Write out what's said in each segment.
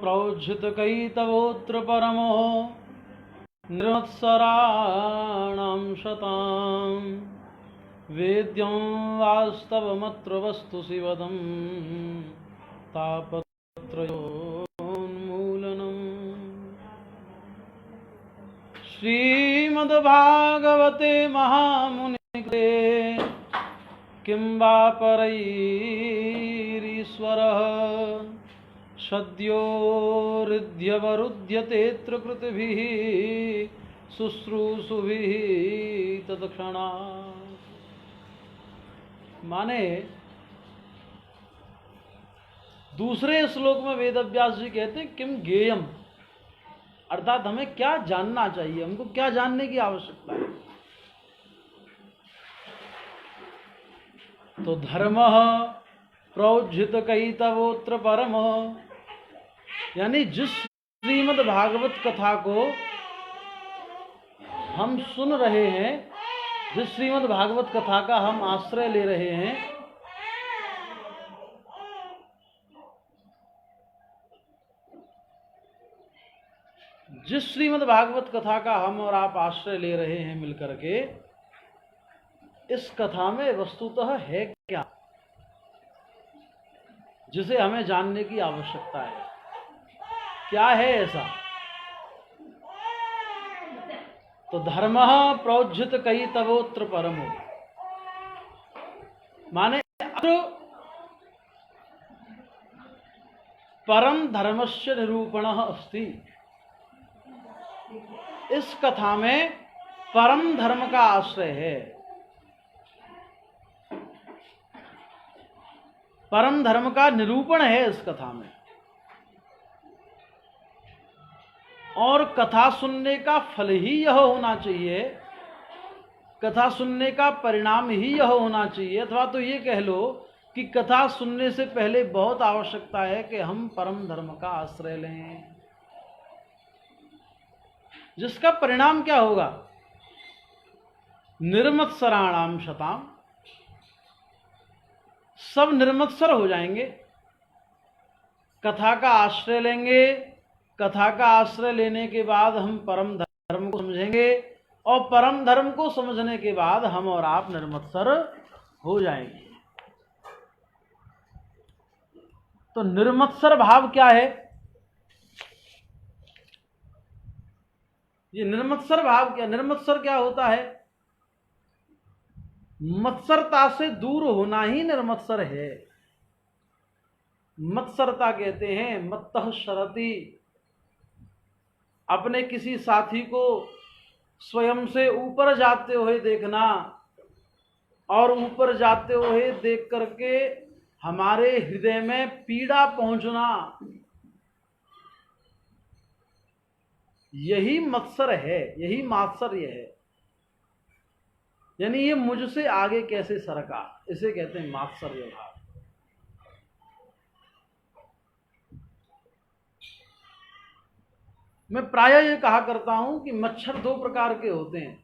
प्रौज्झितकैतवोऽत्र परमो निर्मत्सराणां शताम् वेद्यं वास्तवमत्र वस्तु शिवदं तापत्रयोन्मूलनम्। श्रीमद्भागवते महामुनिकृते किं वा परैरीश्वरः सद्यो हृद्यवरुध्यतेऽत्र कृतिभिः शुश्रूषुभिः तत्क्षणात्। माने दूसरे श्लोक में वेदव्यास जी कहते हैं किम गेयम, अर्थात हमें क्या जानना चाहिए, हमको क्या जानने की आवश्यकता है। तो धर्म प्रौज्झित कैतवोत्र परम, यानी जिस श्रीमद् भागवत कथा को हम सुन रहे हैं, जिस श्रीमद् भागवत कथा का हम आश्रय ले रहे हैं, जिस श्रीमद् भागवत कथा का हम और आप आश्रय ले रहे हैं मिलकर के, इस कथा में वस्तुतः है क्या जिसे हमें जानने की आवश्यकता है। क्या है ऐसा? तो धर्म प्रौज्झित कैतवोत्र परमो, माने परम धर्मस्य निरूपणः अस्ति। इस कथा में परम धर्म का आश्रय है, परम धर्म का निरूपण है इस कथा में। और कथा सुनने का फल ही यह होना चाहिए, कथा सुनने का परिणाम ही यह होना चाहिए, अथवा तो ये कह लो कि कथा सुनने से पहले बहुत आवश्यकता है कि हम परम धर्म का आश्रय लें, जिसका परिणाम क्या होगा? निर्मत्सराणाम शताम, सब निर्मत्सर हो जाएंगे। कथा का आश्रय लेंगे, कथा का आश्रय लेने के बाद हम परम धर्म को समझेंगे, और परम धर्म को समझने के बाद हम और आप निर्मत्सर हो जाएंगे। तो निर्मत्सर भाव क्या है? ये निर्मत्सर भाव क्या, निर्मत्सर क्या होता है? मत्सरता से दूर होना ही निर्मत्सर है। मत्सरता कहते हैं मत्तः शरति, अपने किसी साथी को स्वयं से ऊपर जाते हुए देखना, और ऊपर जाते हुए देख करके हमारे हृदय में पीड़ा पहुंचना, यही मत्सर है, यही मात्सर्य है। यानी ये मुझसे आगे कैसे सरका, इसे कहते हैं मात्सर्य भाव। मैं प्रायः ये कहा करता हूं कि मच्छर दो प्रकार के होते हैं।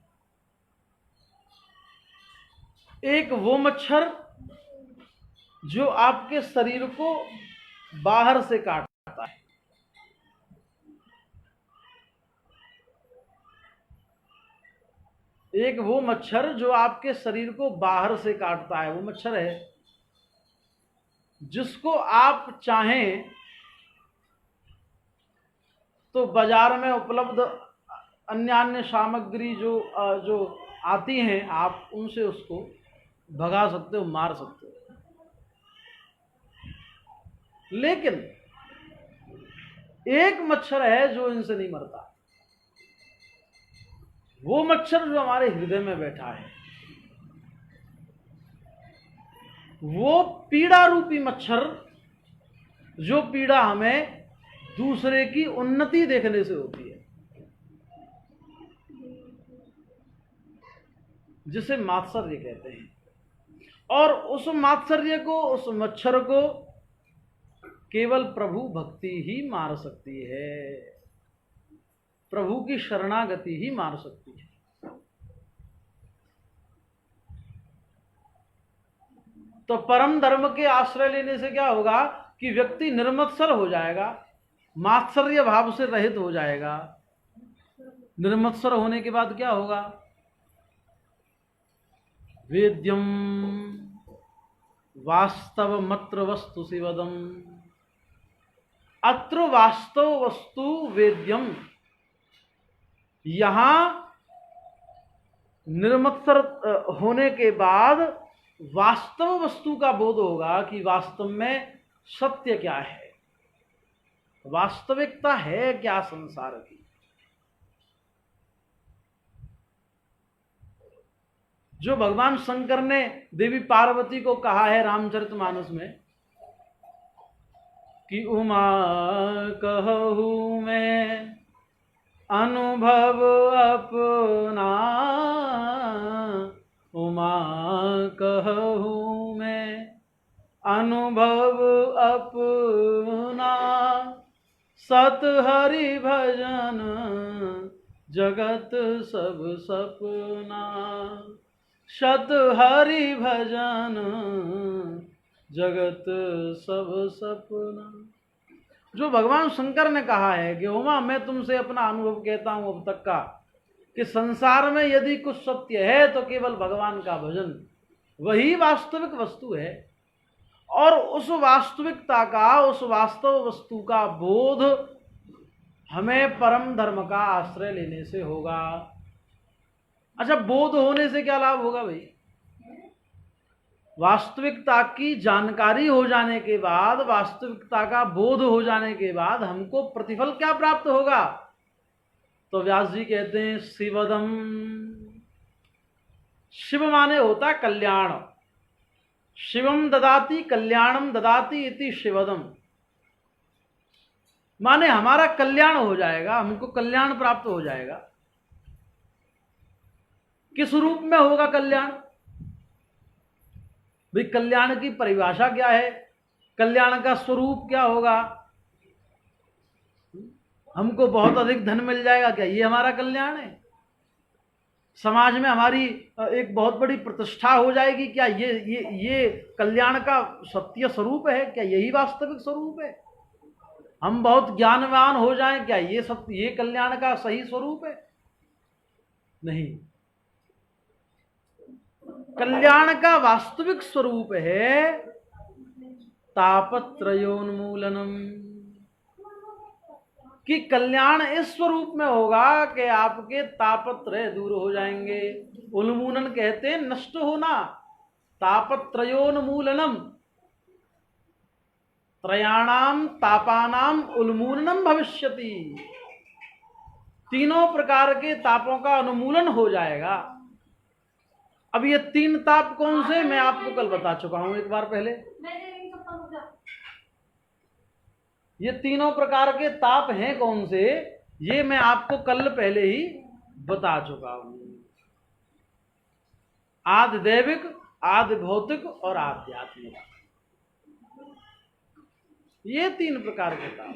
एक वो मच्छर जो आपके शरीर को बाहर से काटता है, एक वो मच्छर जो आपके शरीर को बाहर से काटता है, वो मच्छर है जिसको आप चाहें तो बाजार में उपलब्ध अन्य सामग्री जो आती हैं, आप उनसे उसको भगा सकते हो, मार सकते हो। लेकिन एक मच्छर है जो इनसे नहीं मरता, वो मच्छर जो हमारे हृदय में बैठा है, वो पीड़ा रूपी मच्छर, जो पीड़ा हमें दूसरे की उन्नति देखने से होती है, जिसे मात्सर्य कहते हैं। और उस मात्सर्य को, उस मच्छर को केवल प्रभु भक्ति ही मार सकती है, प्रभु की शरणागति ही मार सकती है। तो परम धर्म के आश्रय लेने से क्या होगा कि व्यक्ति निर्मत्सर हो जाएगा, मात्सर्य भाव से रहित हो जाएगा। निर्मत्सर होने के बाद क्या होगा? वेद्यम वास्तव मत्र वस्तु शिवदम, अत्र वास्तव वस्तु वेद्यम। यहां निर्मत्सर होने के बाद वास्तव वस्तु का बोध होगा कि वास्तव में सत्य क्या है, वास्तविकता है क्या संसार की। जो भगवान शंकर ने देवी पार्वती को कहा है रामचरितमानस में कि उमा कहूँ मैं अनुभव अपना, उमा कहूँ मैं अनुभव अपना, सत हरि भजन जगत सब सपना, सत हरि भजन जगत सब सपना। जो भगवान शंकर ने कहा है कि उमा मैं तुमसे अपना अनुभव कहता हूं अब तक का, कि संसार में यदि कुछ सत्य है तो केवल भगवान का भजन, वही वास्तविक वस्तु है। और उस वास्तविकता का, उस वास्तव वस्तु का बोध हमें परम धर्म का आश्रय लेने से होगा। अच्छा, बोध होने से क्या लाभ होगा भाई? वास्तविकता की जानकारी हो जाने के बाद, वास्तविकता का बोध हो जाने के बाद हमको प्रतिफल क्या प्राप्त होगा? तो व्यास जी कहते हैं शिवदम। शिव माने होता कल्याण, शिवम ददाति कल्याणम ददाति इति शिवदम, माने हमारा कल्याण हो जाएगा, हमको कल्याण प्राप्त हो जाएगा। किस रूप में होगा कल्याण? भाई कल्याण की परिभाषा क्या है, कल्याण का स्वरूप क्या होगा? हमको बहुत अधिक धन मिल जाएगा, क्या ये हमारा कल्याण है? समाज में हमारी एक बहुत बड़ी प्रतिष्ठा हो जाएगी, क्या ये कल्याण का सत्य स्वरूप है? क्या यही वास्तविक स्वरूप है? हम बहुत ज्ञानवान हो जाएं, क्या ये कल्याण का सही स्वरूप है? नहीं। कल्याण का वास्तविक स्वरूप है तापत्रयोन्मूलनम, कि कल्याण इस स्वरूप में होगा कि आपके तापत्रय दूर हो जाएंगे। उन्मूलन कहते हैं नष्ट होना, तापत्रयोन्मूलनम, त्रयाणाम तापानाम उन्मूलनम भविष्यति। तीनों प्रकार के तापों का उन्मूलन हो जाएगा। अब ये तीन ताप कौन से, मैं आपको कल बता चुका हूं एक बार पहले। ये तीनों प्रकार के ताप हैं कौन से, ये मैं आपको कल पहले ही बता चुका हूं। आदि दैविक, आदि भौतिक और आध्यात्मिक, ये तीन प्रकार के ताप।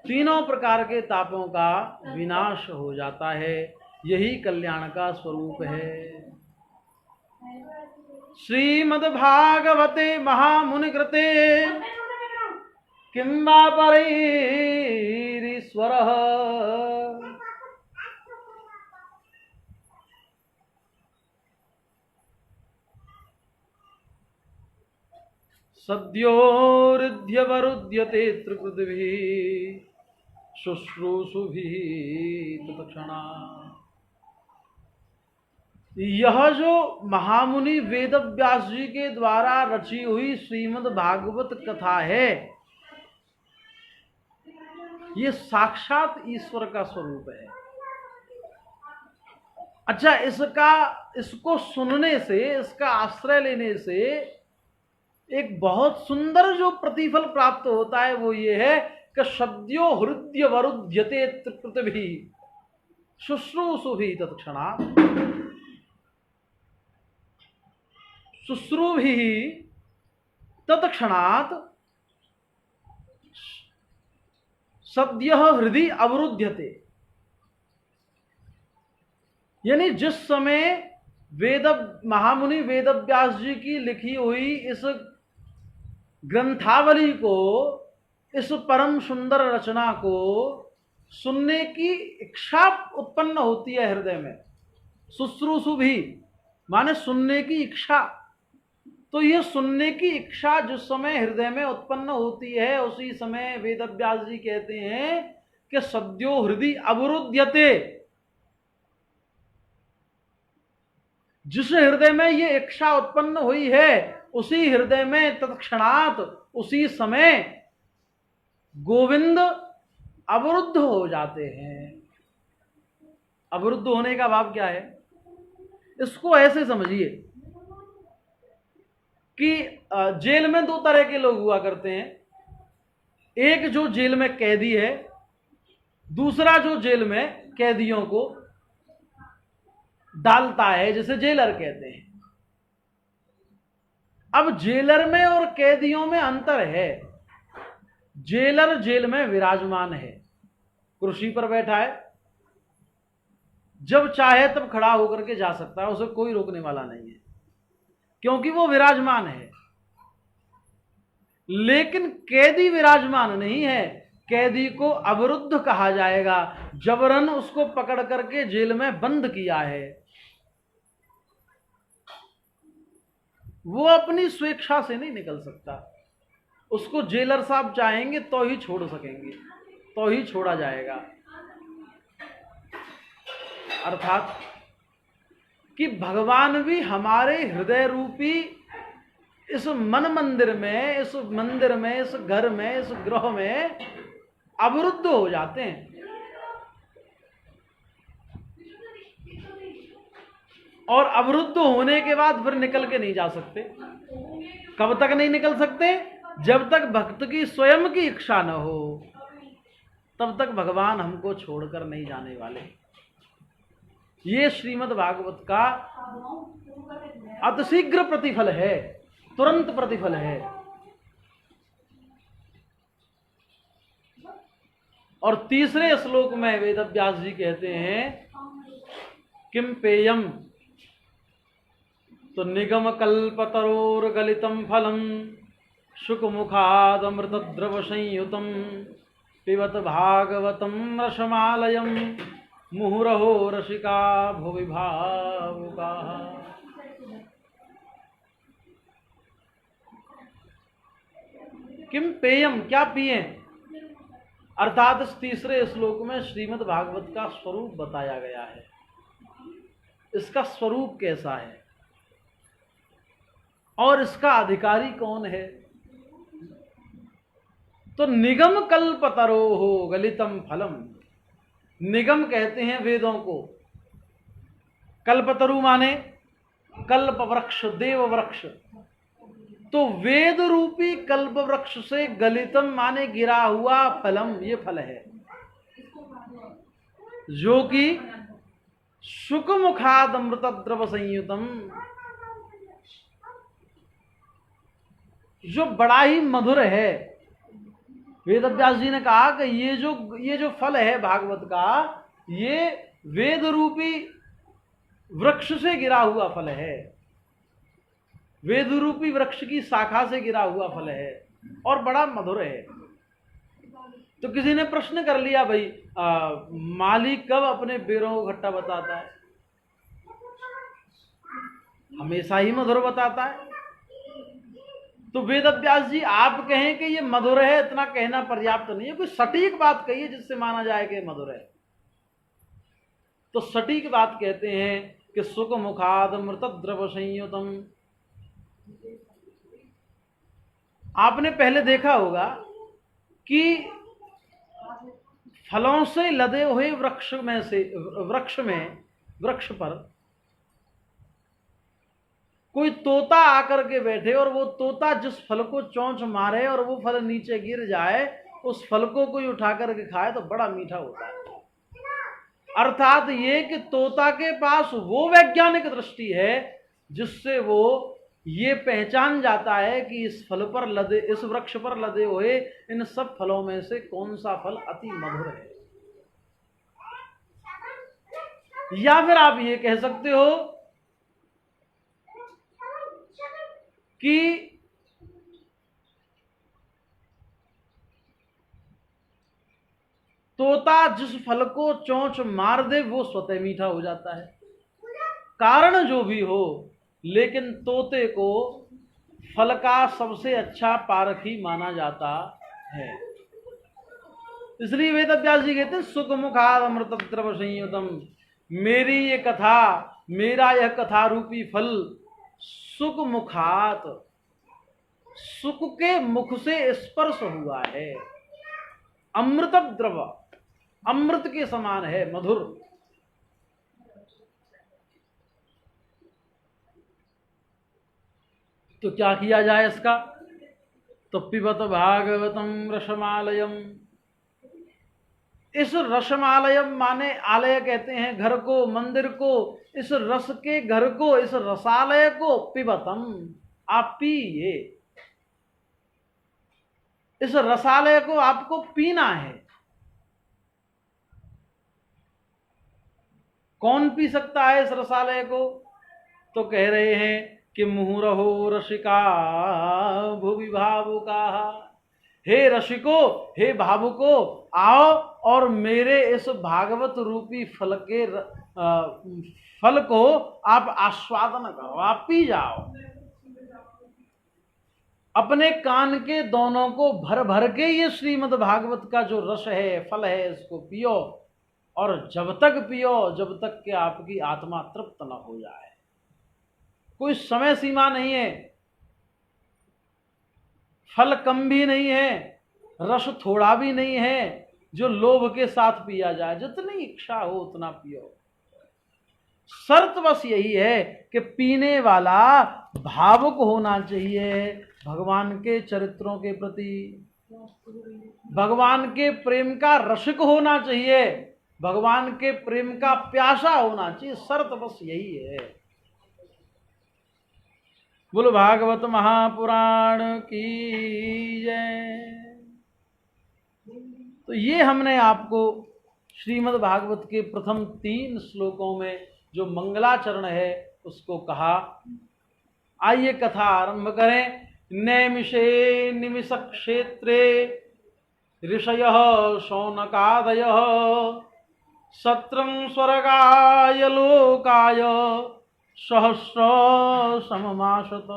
तीनों प्रकार के तापों का विनाश हो जाता है, यही कल्याण का स्वरूप है। श्रीमद्भागवते महामुनिकृते किं वा परैरीश्वरः, सद्योरुध्यवरुध्यते त्रिपृथिवी शुश्रूषुभिः तत्क्षणात्। यह जो महामुनि वेद व्यास जी के द्वारा रची हुई श्रीमद् भागवत कथा है, ये साक्षात ईश्वर का स्वरूप है। अच्छा, इसको सुनने से, इसका आश्रय लेने से एक बहुत सुंदर जो प्रतिफल प्राप्त होता है वो ये है कि सद्यो हृदय वरुध्यते त्रिपृथिवी शुश्रूषुभिः तत्क्षणात्। शुश्रूभिः तत्क्षणात् सद्यः हृदय अवरुध्यते, यानी जिस समय महामुनि वेदव्यास जी की लिखी हुई इस ग्रंथावली को इस परम सुंदर रचना को सुनने की इच्छा उत्पन्न होती है हृदय में। शुश्रूषु भी माने सुनने की इच्छा। तो यह सुनने की इच्छा जिस समय हृदय में उत्पन्न होती है उसी समय वेदव्यास जी कहते हैं कि सद्यो हृदय अवरुध्यते। जिस हृदय में ये इच्छा उत्पन्न हुई है उसी हृदय में तत्क्षणात उसी समय गोविंद अवरुद्ध हो जाते हैं। अवरुद्ध होने का भाव क्या है? इसको ऐसे समझिए कि जेल में दो तरह के लोग हुआ करते हैं। एक जो जेल में कैदी है, दूसरा जो जेल में कैदियों को डालता है, जिसे जेलर कहते हैं। अब जेलर में और कैदियों में अंतर है। जेलर जेल में विराजमान है, कुर्सी पर बैठा है, जब चाहे तब खड़ा होकर के जा सकता है, उसे कोई रोकने वाला नहीं है क्योंकि वो विराजमान है। लेकिन कैदी विराजमान नहीं है। कैदी को अवरुद्ध कहा जाएगा, जबरन उसको पकड़ करके जेल में बंद किया है। वो अपनी स्वेच्छा से नहीं निकल सकता। उसको जेलर साहब चाहेंगे तो ही छोड़ सकेंगे, तो ही छोड़ा जाएगा। अर्थात कि भगवान भी हमारे हृदय रूपी इस मन मंदिर में, इस मंदिर में, इस घर में, इस गृह में अवरुद्ध हो जाते हैं। और अवरुद्ध होने के बाद फिर निकल के नहीं जा सकते। कब तक नहीं निकल सकते? जब तक भक्त की स्वयं की इच्छा न हो, तब तक भगवान हमको छोड़कर नहीं जाने वाले। ये श्रीमद् भागवत का अतिशीघ्र प्रतिफल है, तुरंत प्रतिफल है। और तीसरे श्लोक में वेदव्यास जी कहते हैं किम पेयम, तो निगम कल्पतरोर गलितम फलम शुकमुखाद अमृत द्रव संयुतम पिबत भागवतम रसमालयम मुहुरहो रसिका भुवि भावुका। किम पेयम, क्या पिए? अर्थात इस तीसरे श्लोक में श्रीमद् भागवत का स्वरूप बताया गया है। इसका स्वरूप कैसा है और इसका अधिकारी कौन है? तो निगम कल्पतरो हो गलितम फलम। निगम कहते हैं वेदों को, कल्पतरु माने कल्प वृक्ष, देव वृक्ष। तो वेद रूपी कल्प वृक्ष से गलितम माने गिरा हुआ फलम, ये फल है जो कि शुकमुखाद अमृत द्रव संयुतम, जो बड़ा ही मधुर है। वेदव्यास जी ने कहा कि ये जो फल है भागवत का, ये वेद रूपी वृक्ष से गिरा हुआ फल है, वेद रूपी वृक्ष की शाखा से गिरा हुआ फल है और बड़ा मधुर है। तो किसी ने प्रश्न कर लिया, भाई माली कब अपने बेरों को खट्टा बताता है? हमेशा ही मधुर बताता है। तो वेदव्यास जी आप कहें कि ये मधुर है, इतना कहना पर्याप्त नहीं है, कोई सटीक बात कहिए जिससे माना जाए कि मधुर है। तो सटीक बात कहते हैं कि सुख मुखाद अमृत द्रव संयुतम। आपने पहले देखा होगा कि फलों से लदे हुए वृक्ष पर कोई तोता आकर के बैठे और वो तोता जिस फल को चोंच मारे और वो फल नीचे गिर जाए, उस फल को कोई उठा करके खाए तो बड़ा मीठा होता है। अर्थात ये कि तोता के पास वो वैज्ञानिक दृष्टि है जिससे वो ये पहचान जाता है कि इस वृक्ष पर लदे हुए इन सब फलों में से कौन सा फल अति मधुर है। या फिर आप ये कह सकते हो कि तोता जिस फल को चोंच मार दे वो स्वतः मीठा हो जाता है, कारण जो भी हो, लेकिन तोते को फल का सबसे अच्छा पारखी माना जाता है। इसलिए वेद व्यास जी कहते हैं सुख मुखाद अमृत द्रव संयुतम, मेरी ये कथा, मेरा यह कथा रूपी फल सुख मुखात, सुख के मुख से स्पर्श हुआ है, अमृत द्रव, अमृत के समान है, मधुर। तो क्या किया जाए इसका? तो पिबत भागवतम रसमालयम, इस रसमालयम माने आलय कहते हैं घर को, मंदिर को, इस रस के घर को, इस रसालय को पिबतम, आप पिए, इस रसालय को आपको पीना है। कौन पी सकता है इस रसालय को? तो कह रहे हैं कि मुहुरहो रसिका भुवि भावुका, हे रसिको, हे भावुको, आओ और मेरे इस भागवत रूपी फल के फल को आप आस्वादन करो, आप पी जाओ। अपने कान के दोनों को भर भर के ये श्रीमद् भागवत का जो रस है, फल है, इसको पियो, और जब तक पियो जब तक कि आपकी आत्मा तृप्त न हो जाए। कोई समय सीमा नहीं है, फल कम भी नहीं है, रस थोड़ा भी नहीं है जो लोभ के साथ पिया जाए, जितनी इच्छा हो उतना पियो। शर्त बस यही है कि पीने वाला भावुक होना चाहिए भगवान के चरित्रों के प्रति, भगवान के प्रेम का रसिक होना चाहिए, भगवान के प्रेम का प्यासा होना चाहिए। शर्त बस यही है। बोलो भागवत महापुराण की जय। तो ये हमने आपको श्रीमद् भागवत के प्रथम 3 श्लोकों में जो मंगलाचरण है उसको कहा। आइए कथा आरंभ करें। नैमिषे निमिष क्षेत्रे ऋषयः शौनकादयः सत्रं स्वर्गाय लोकाय सहस्र सममासत।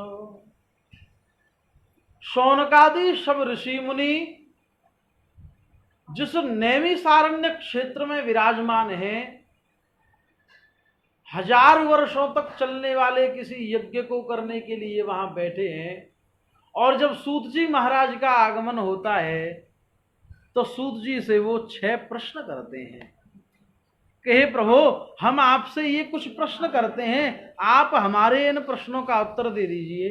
शौनकादि सब ऋषि मुनि जिस नैमिषारण्य क्षेत्र में विराजमान हैं, 1000 वर्षों तक चलने वाले किसी यज्ञ को करने के लिए वहां बैठे हैं, और जब सूत जी महाराज का आगमन होता है तो सूत जी से वो 6 प्रश्न करते हैं कि हे प्रभु, हम आपसे ये कुछ प्रश्न करते हैं, आप हमारे इन प्रश्नों का उत्तर दे दीजिए।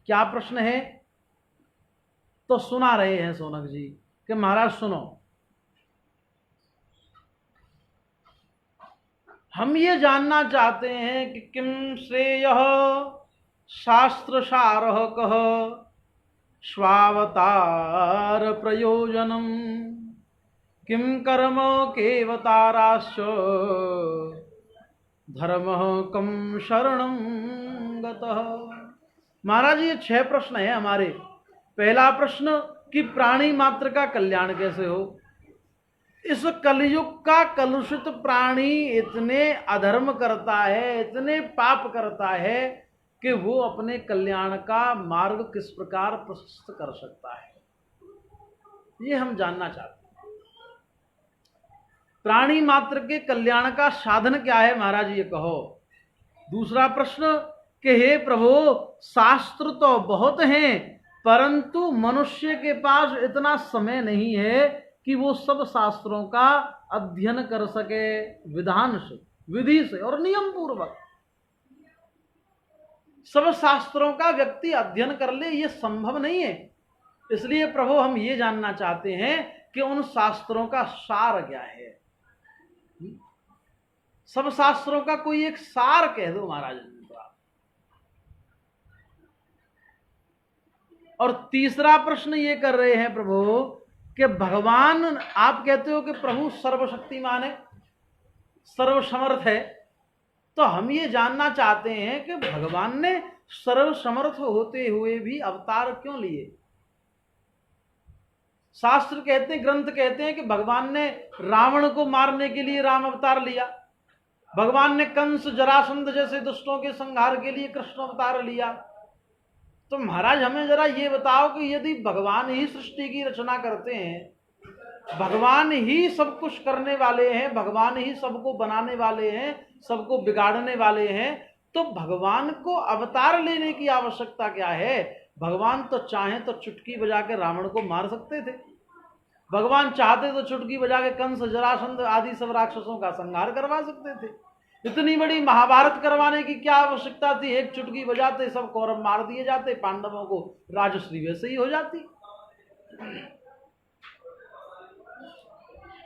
क्या प्रश्न है? तो सुना रहे हैं शौनक जी कि महाराज सुनो, हम ये जानना चाहते हैं कि किम श्रेयः शास्त्रसारः कः स्वावतार प्रयोजनम किम कर्म केवताराश्च धर्मः कम शरणं गतः। महाराज ये 6 प्रश्न है हमारे। पहला प्रश्न कि प्राणी मात्र का कल्याण कैसे हो। इस कलयुग का कलुषित प्राणी इतने अधर्म करता है, इतने पाप करता है कि वो अपने कल्याण का मार्ग किस प्रकार प्रशस्त कर सकता है, ये हम जानना चाहते हैं। प्राणी मात्र के कल्याण का साधन क्या है महाराज, ये कहो। दूसरा प्रश्न कि हे प्रभु, शास्त्र तो बहुत हैं, परंतु मनुष्य के पास इतना समय नहीं है कि वो सब शास्त्रों का अध्ययन कर सके विधान से, विधि से और नियम पूर्वक। सब शास्त्रों का व्यक्ति अध्ययन कर ले, ये संभव नहीं है। इसलिए प्रभु हम ये जानना चाहते हैं कि उन शास्त्रों का सार क्या है। सब शास्त्रों का कोई एक सार कह दो महाराज। और तीसरा प्रश्न ये कर रहे हैं प्रभु कि भगवान, आप कहते हो कि प्रभु सर्वशक्तिमान है, सर्वसमर्थ है, तो हम ये जानना चाहते हैं कि भगवान ने सर्वसमर्थ होते हुए भी अवतार क्यों लिए। शास्त्र कहते हैं, ग्रंथ कहते हैं कि भगवान ने रावण को मारने के लिए राम अवतार लिया, भगवान ने कंस जरासंध जैसे दुष्टों के संहार के लिए कृष्ण अवतार लिया। तो महाराज हमें जरा ये बताओ कि यदि भगवान ही सृष्टि की रचना करते हैं, भगवान ही सब कुछ करने वाले हैं, भगवान ही सबको बनाने वाले हैं, सबको बिगाड़ने वाले हैं, तो भगवान को अवतार लेने की आवश्यकता क्या है? भगवान तो चाहे तो चुटकी बजा के रावण को मार सकते थे, भगवान चाहते तो चुटकी बजा के कंस जरासंध आदि सब राक्षसों का संहार करवा सकते थे। इतनी बड़ी महाभारत करवाने की क्या आवश्यकता थी? एक चुटकी बजाते सब कौरव मार दिए जाते, पांडवों को राजश्री वैसे ही हो जाती।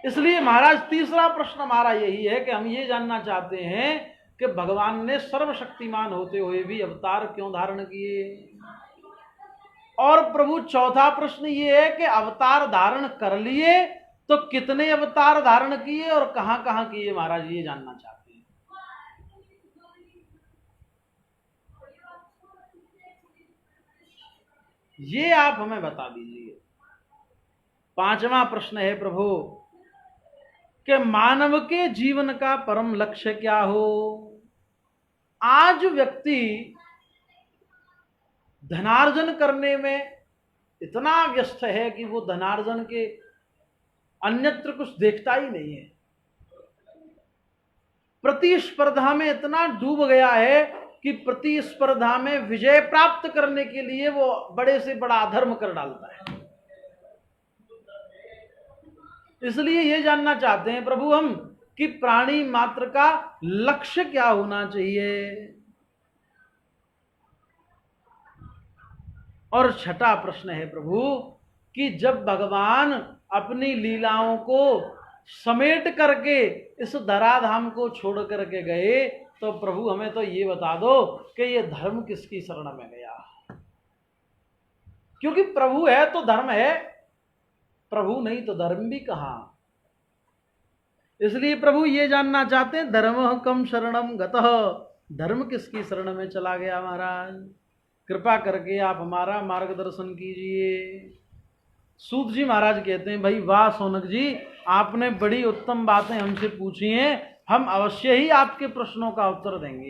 इसलिए महाराज तीसरा प्रश्न हमारा यही है कि हम ये जानना चाहते हैं कि भगवान ने सर्वशक्तिमान होते हुए भी अवतार क्यों धारण किए। और प्रभु चौथा प्रश्न ये है कि अवतार धारण कर लिए तो कितने अवतार धारण किए और कहां कहां किए, महाराज ये जानना चाहते हैं। ये आप हमें बता दीजिए। पांचवा प्रश्न है प्रभु कि मानव के जीवन का परम लक्ष्य क्या हो। आज व्यक्ति धनार्जन करने में इतना व्यस्त है कि वो धनार्जन के अन्यत्र कुछ देखता ही नहीं है, प्रतिस्पर्धा में इतना डूब गया है कि प्रतिस्पर्धा में विजय प्राप्त करने के लिए वो बड़े से बड़ा अधर्म कर डालता है। इसलिए ये जानना चाहते हैं प्रभु हम कि प्राणी मात्र का लक्ष्य क्या होना चाहिए। और छठा प्रश्न है प्रभु कि जब भगवान अपनी लीलाओं को समेट करके इस धराधाम को छोड़ करके गए, तो प्रभु हमें तो ये बता दो कि ये धर्म किसकी शरण में गया। क्योंकि प्रभु है तो धर्म है, प्रभु नहीं तो धर्म भी कहां। इसलिए प्रभु ये जानना चाहते हैं धर्म कम शरणम गतः, धर्म किसकी शरण में चला गया। महाराज कृपा करके आप हमारा मार्गदर्शन कीजिए। सूत जी महाराज कहते हैं, भाई वाह सोनक जी, आपने बड़ी उत्तम बातें हमसे पूछी हैं, हम अवश्य ही आपके प्रश्नों का उत्तर देंगे।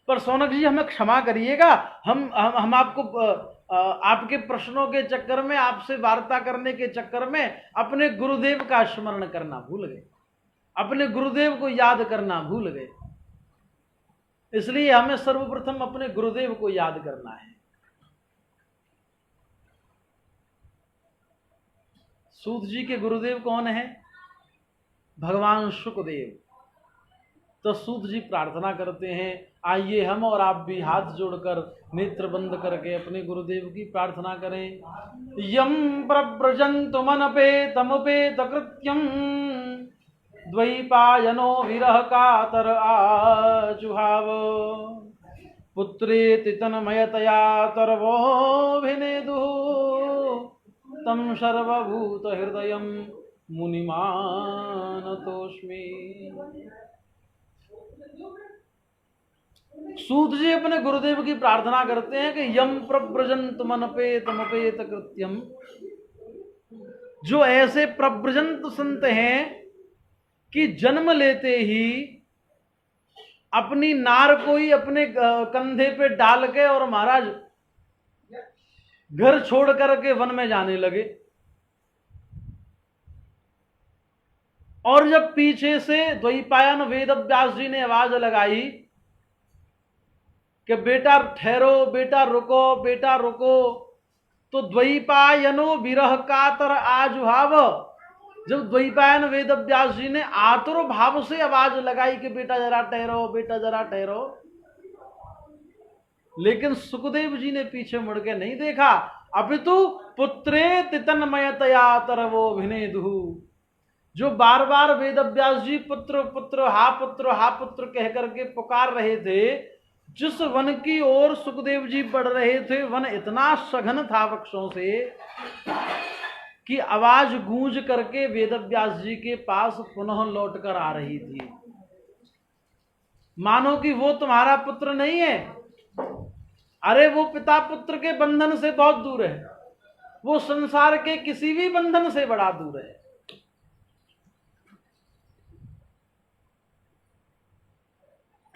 पर सोनक जी हमें क्षमा करिएगा, हम आपको आपके प्रश्नों के चक्कर में, आपसे वार्ता करने के चक्कर में अपने गुरुदेव का स्मरण करना भूल गए, अपने गुरुदेव को याद करना भूल गए। इसलिए हमें सर्वप्रथम अपने गुरुदेव को याद करना है। सूत जी के गुरुदेव कौन है? भगवान शुकदेव। तो सूत जी प्रार्थना करते हैं, आइए हम और आप भी हाथ जोड़कर नेत्र बंद करके अपने गुरुदेव की प्रार्थना करें। यम प्रव्रजन्तु मनपेतमुपेत कृत्यम द्वैपायनो विरह कातर आजुहाव पुत्रेति तन्मयतया तरवोऽभिनेदुः तम सर्वभूत हृदयं मुनिमानतोऽस्मि। सूत जी अपने गुरुदेव की प्रार्थना करते हैं कि यम प्रव्रजन्तु मनपेतमुपेत कृत्यम, जो ऐसे प्रव्रजंत संत हैं कि जन्म लेते ही अपनी नार को ही अपने कंधे पे डाल के और महाराज घर छोड़ करके वन में जाने लगे, और जब पीछे से द्वैपायन वेदव्यास जी ने आवाज लगाई कि बेटा ठहरो, बेटा रुको, बेटा रुको, तो द्वैपायनो विरह कातर आजुहाव, जब द्वैपायन वेदव्यास जी ने आतुर भाव से आवाज लगाई कि बेटा जरा ठहरो, बेटा जरा ठहरो, लेकिन सुखदेव जी ने पीछे मुड़ के नहीं देखा। अपितु पुत्रे तितन्मयतया तरवोऽभिनेदुः, जो बार बार वेदव्यास जी पुत्र पुत्र हा पुत्र हा पुत्र कह करके पुकार रहे थे, जिस वन की ओर सुखदेव जी बढ़ रहे थे, वन इतना सघन था वृक्षों से कि आवाज गूंज करके वेदव्यास जी के पास पुनः लौट कर आ रही थी, मानो कि वो तुम्हारा पुत्र नहीं है, अरे वो पिता पुत्र के बंधन से बहुत दूर है, वो संसार के किसी भी बंधन से बड़ा दूर है।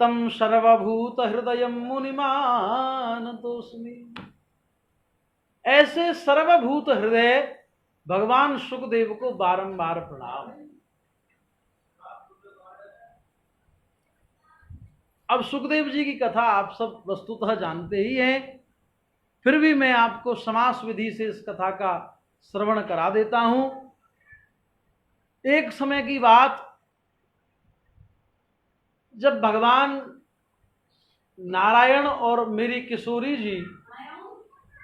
तम सर्वभूत हृदय मुनिमान तोस्मि। ऐसे सर्वभूत हृदय भगवान सुखदेव को बारंबार प्रणाम। अब सुखदेव जी की कथा आप सब वस्तुतः जानते ही हैं, फिर भी मैं आपको समास विधि से इस कथा का श्रवण करा देता हूं। एक समय की बात, जब भगवान नारायण और मेरी किशोरी जी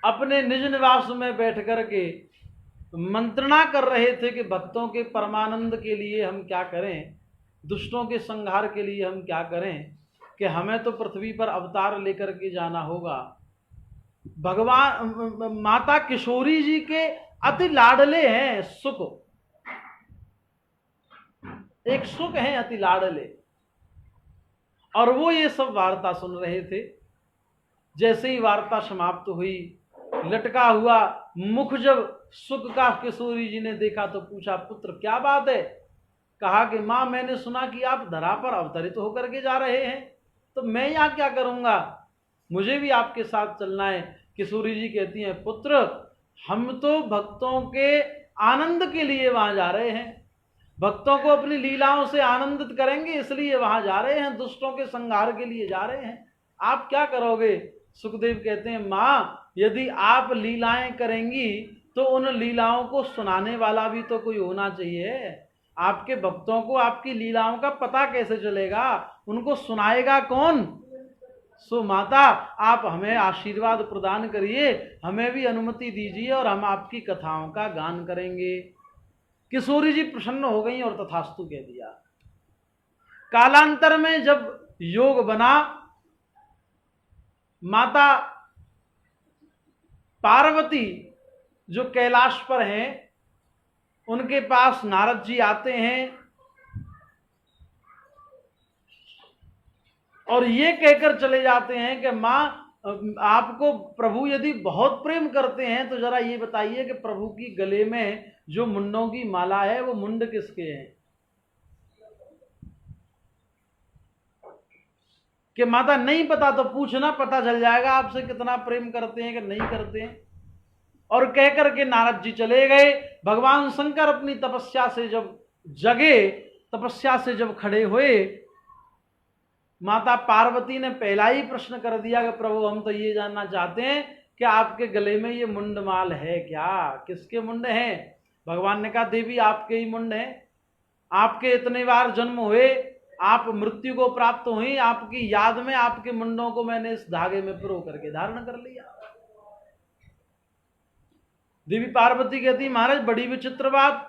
अपने निज निवास में बैठ करके मंत्रणा कर रहे थे कि भक्तों के परमानंद के लिए हम क्या करें, दुष्टों के संहार के लिए हम क्या करें, कि हमें तो पृथ्वी पर अवतार लेकर के जाना होगा। भगवान माता किशोरी जी के अति लाडले हैं सुख, एक सुख हैं अति लाडले, और वो ये सब वार्ता सुन रहे थे। जैसे ही वार्ता समाप्त हुई, लटका हुआ मुख जब सुख का किशोरी जी ने देखा तो पूछा, पुत्र क्या बात है? कहा कि मां, मैंने सुना कि आप धरा पर अवतरित होकर के जा रहे हैं, तो मैं यहाँ क्या करूंगा, मुझे भी आपके साथ चलना है। किशोरी जी कहती हैं, पुत्र हम तो भक्तों के आनंद के लिए वहां जा रहे हैं, भक्तों को अपनी लीलाओं से आनंदित करेंगे इसलिए वहां जा रहे हैं, दुष्टों के संहार के लिए जा रहे हैं, आप क्या करोगे? सुखदेव कहते हैं, मां यदि आप लीलाएं करेंगी तो उन लीलाओं को सुनाने वाला भी तो कोई होना चाहिए। आपके भक्तों को आपकी लीलाओं का पता कैसे चलेगा, उनको सुनाएगा कौन? सो माता आप हमें आशीर्वाद प्रदान करिए, हमें भी अनुमति दीजिए और हम आपकी कथाओं का गान करेंगे। किशोरी जी प्रसन्न हो गई और तथास्तु कह दिया। कालांतर में जब योग बना, माता पार्वती जो कैलाश पर हैं, उनके पास नारद जी आते हैं और ये कहकर चले जाते हैं कि मां, आपको प्रभु यदि बहुत प्रेम करते हैं तो जरा ये बताइए कि प्रभु की गले में जो मुंडों की माला है वो मुंड किसके हैं? कि माता नहीं पता तो पूछना, पता चल जाएगा आपसे कितना प्रेम करते हैं कि नहीं करते हैं। और कह करके नारद जी चले गए। भगवान शंकर अपनी तपस्या से जब जगे, तपस्या से जब खड़े हुए, माता पार्वती ने पहला ही प्रश्न कर दिया कि प्रभु हम तो ये जानना चाहते हैं कि आपके गले में ये मुंडमाल है क्या, किसके मुंड हैं? भगवान ने कहा, देवी आपके ही मुंड हैं, आपके इतने बार जन्म हुए, आप मृत्यु को प्राप्त हुई, आपकी याद में आपके मुंडों को मैंने इस धागे में पिरो करके धारण कर लिया। देवी पार्वती कहती, महाराज बड़ी विचित्र बात,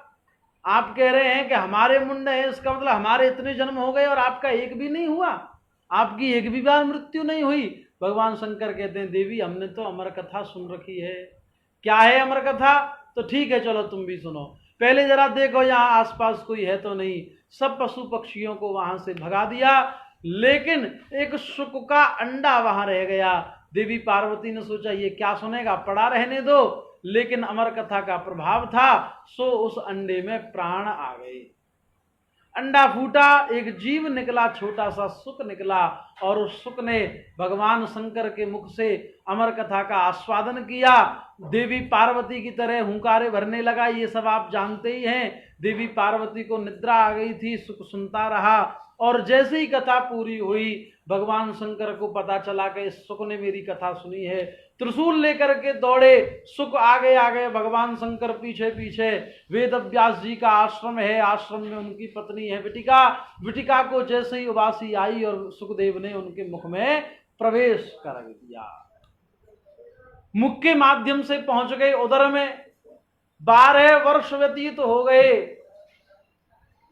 आप कह रहे हैं कि हमारे मुंड है, इसका मतलब हमारे इतने जन्म हो गए और आपका एक भी नहीं हुआ, आपकी एक भी बार मृत्यु नहीं हुई। भगवान शंकर कहते हैं, देवी हमने तो अमर कथा सुन रखी है। क्या है अमर कथा? तो ठीक है चलो तुम भी सुनो, पहले जरा देखो यहाँ आसपास कोई है तो नहीं। सब पशु पक्षियों को वहां से भगा दिया, लेकिन एक शुक का अंडा वहां रह गया। देवी पार्वती ने सोचा ये क्या सुनेगा, पड़ा रहने दो, लेकिन अमर कथा का प्रभाव था, सो उस अंडे में प्राण आ गए। अंडा फूटा, एक जीव निकला, छोटा सा सुक निकला, और उस सुक ने भगवान शंकर के मुख से अमर कथा का आस्वादन किया। देवी पार्वती की तरह हुंकारे भरने लगा, ये सब आप जानते ही हैं। देवी पार्वती को निद्रा आ गई थी, सुक सुनता रहा, और जैसे ही कथा पूरी हुई, भगवान शंकर को पता चला कि इस सुक ने मेरी कथा सुनी है। त्रिशूल लेकर के दौड़े, सुक आगे आगे, भगवान शंकर पीछे पीछे। वेद व्यास जी का आश्रम है, आश्रम में उनकी पत्नी है विटिका। विटिका को जैसे ही उबासी आई और सुखदेव ने उनके मुख में प्रवेश कर दिया, मुख के माध्यम से पहुंच गए उदर में। 12 वर्ष व्यतीत हो गए।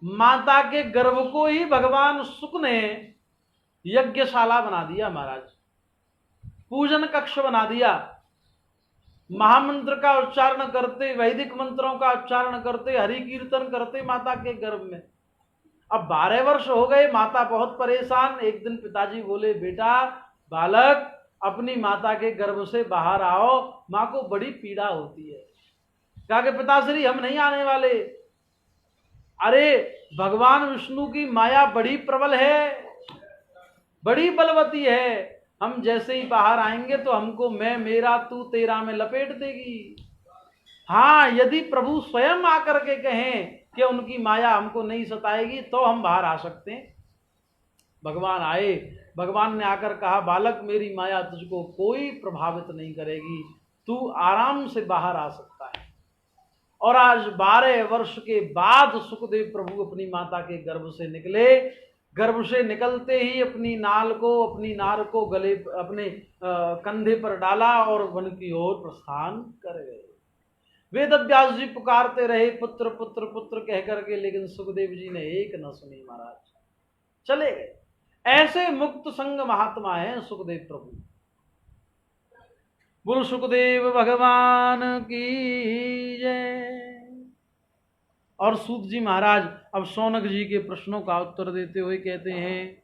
माता के गर्भ को ही भगवान सुक ने यज्ञशाला बना दिया महाराज, पूजन कक्ष बना दिया। महामंत्र का उच्चारण करते, वैदिक मंत्रों का उच्चारण करते, हरि कीर्तन करते माता के गर्भ में। अब 12 वर्ष हो गए, माता बहुत परेशान। एक दिन पिताजी बोले, बेटा बालक अपनी माता के गर्भ से बाहर आओ। माँ को बड़ी पीड़ा होती है। कहा कि पिताश्री हम नहीं आने वाले। अरे भगवान विष्णु की माया बड़ी प्रबल है, बड़ी बलवती है। हम जैसे ही बाहर आएंगे तो हमको मैं मेरा तू तेरा में लपेट देगी। हाँ, यदि प्रभु स्वयं आकर के कहें कि उनकी माया हमको नहीं सताएगी तो हम बाहर आ सकते हैं। भगवान आए। भगवान ने आकर कहा, बालक मेरी माया तुझको कोई प्रभावित नहीं करेगी, तू आराम से बाहर आ सकता है। और आज 12 वर्ष के बाद सुखदेव प्रभु अपनी माता के गर्भ से निकले। गर्भ से निकलते ही अपनी नार को गले अपने कंधे पर डाला और वन की ओर प्रस्थान कर गए। वेद व्यास जी पुकारते रहे पुत्र पुत्र पुत्र कह करके, लेकिन सुखदेव जी ने एक न सुनी महाराज, चले गए। ऐसे मुक्त संग महात्मा हैं सुखदेव प्रभु। बोल सुखदेव भगवान की जय। और सूत जी महाराज अब शौनक जी के प्रश्नों का उत्तर देते हुए कहते हैं,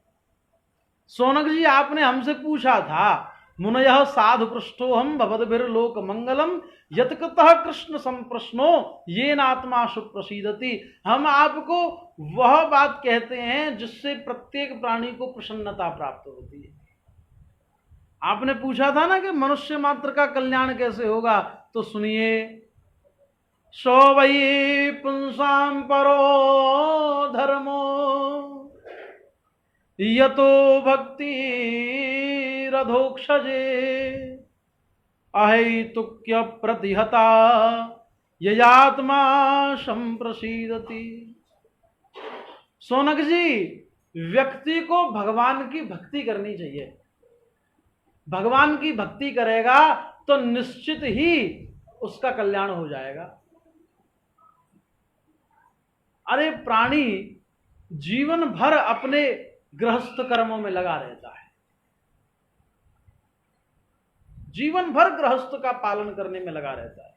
शौनक जी आपने हमसे पूछा था, मुनयः साधु पृष्ठोहम भवद्भिर्लोक मंगलम यत्कृतः कृष्ण संप्रश्नो येन आत्मा सुप्रसीदति। हम आपको वह बात कहते हैं जिससे प्रत्येक प्राणी को प्रसन्नता प्राप्त होती है। आपने पूछा था ना कि मनुष्य मात्र का कल्याण कैसे होगा, तो सुनिए। सो वै पुंसाम परो धर्मो यतो भक्ति रधोक्षजे अहेतुक्य प्रतिहता ययात्मा संप्रसीदति। शौनक जी, व्यक्ति को भगवान की भक्ति करनी चाहिए। भगवान की भक्ति करेगा तो निश्चित ही उसका कल्याण हो जाएगा। अरे प्राणी जीवन भर अपने गृहस्थ कर्मों में लगा रहता है, जीवन भर गृहस्थ का पालन करने में लगा रहता है।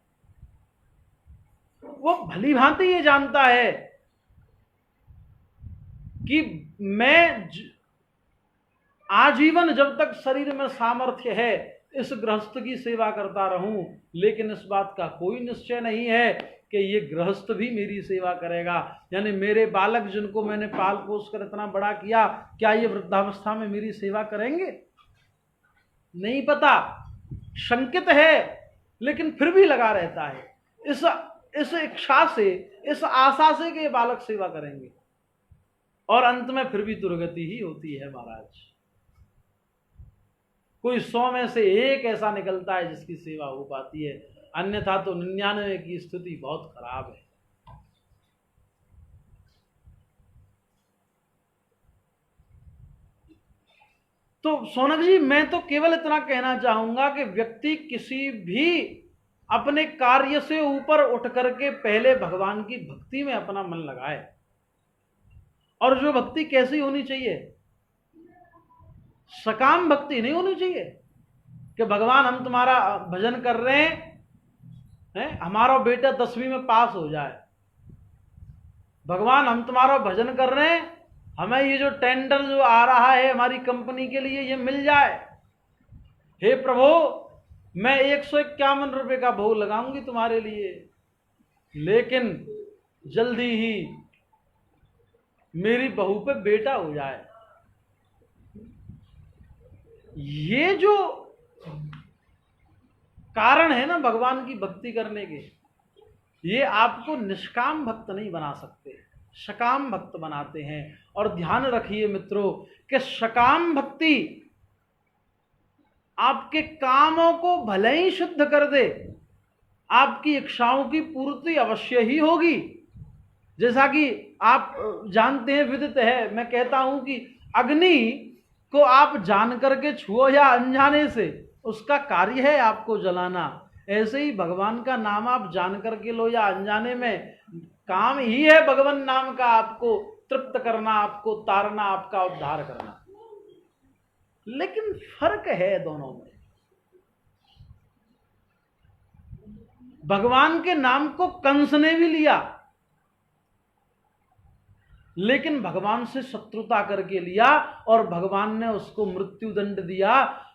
वो भली भांति ये जानता है कि मैं आजीवन जब तक शरीर में सामर्थ्य है इस गृहस्थ की सेवा करता रहूं, लेकिन इस बात का कोई निश्चय नहीं है कि ये गृहस्थ भी मेरी सेवा करेगा। यानी मेरे बालक जिनको मैंने पाल पोस कर इतना बड़ा किया, क्या ये वृद्धावस्था में मेरी सेवा करेंगे? नहीं पता, शंकित है, लेकिन फिर भी लगा रहता है इस इच्छा से, इस आशा से कि ये बालक सेवा करेंगे। और अंत में फिर भी दुर्गति ही होती है महाराज। कोई 100 में से एक ऐसा निकलता है जिसकी सेवा हो पाती है, अन्यथा तो 99 की स्थिति बहुत खराब है। तो शौनक जी, मैं तो केवल इतना कहना चाहूंगा कि व्यक्ति किसी भी अपने कार्य से ऊपर उठ करके पहले भगवान की भक्ति में अपना मन लगाए। और जो भक्ति कैसी होनी चाहिए? सकाम भक्ति नहीं होनी चाहिए कि भगवान हम तुम्हारा भजन कर रहे हैं, हमारा बेटा 10वीं में पास हो जाए। भगवान हम तुम्हारा भजन कर रहे हैं, हमें ये जो टेंडर जो आ रहा है हमारी कंपनी के लिए ये मिल जाए। हे प्रभु, मैं 151 रुपए का भोग लगाऊंगी तुम्हारे लिए, लेकिन जल्दी ही मेरी बहू पे बेटा हो जाए। ये जो कारण है ना भगवान की भक्ति करने के, ये आपको निष्काम भक्त नहीं बना सकते, सकाम भक्त बनाते हैं। और ध्यान रखिए मित्रों कि सकाम भक्ति आपके कामों को भले ही शुद्ध कर दे, आपकी इच्छाओं की पूर्ति अवश्य ही होगी। जैसा कि आप जानते हैं, विदित है, मैं कहता हूं कि अग्नि को आप जान करके छुओ या अनजाने से, उसका कार्य है आपको जलाना। ऐसे ही भगवान का नाम आप जान करके लो या अनजाने में, काम ही है भगवान नाम का आपको तृप्त करना, आपको तारना, आपका उद्धार करना। लेकिन फर्क है दोनों में। भगवान के नाम को कंस ने भी लिया, लेकिन भगवान से शत्रुता करके लिया और भगवान ने उसको मृत्यु दंड दिया।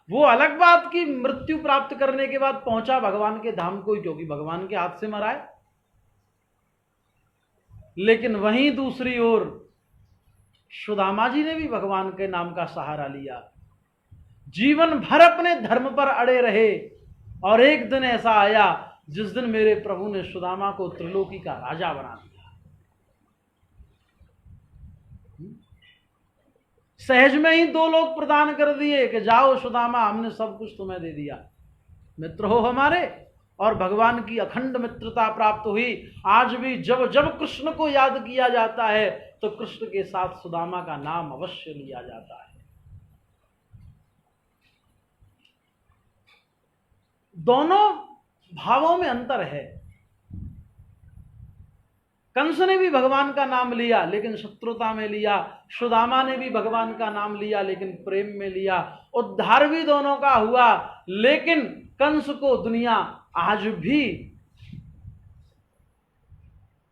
वो अलग बात कि मृत्यु प्राप्त करने के बाद पहुंचा भगवान के धाम को, क्योंकि भगवान के हाथ से मरा है। लेकिन वहीं दूसरी ओर सुदामा जी ने भी भगवान के नाम का सहारा लिया, जीवन भर अपने धर्म पर अड़े रहे, और एक दिन ऐसा आया जिस दिन मेरे प्रभु ने सुदामा को त्रिलोकी का राजा बना दिया। सहज में ही 2 लोक प्रदान कर दिए कि जाओ सुदामा, हमने सब कुछ तुम्हें दे दिया, मित्र हो हमारे। और भगवान की अखंड मित्रता प्राप्त हुई। आज भी जब जब कृष्ण को याद किया जाता है तो कृष्ण के साथ सुदामा का नाम अवश्य लिया जाता है। दोनों भावों में अंतर है। कंस ने भी भगवान का नाम लिया लेकिन शत्रुता में लिया, सुदामा ने भी भगवान का नाम लिया लेकिन प्रेम में लिया। उद्धार भी दोनों का हुआ, लेकिन कंस को दुनिया आज भी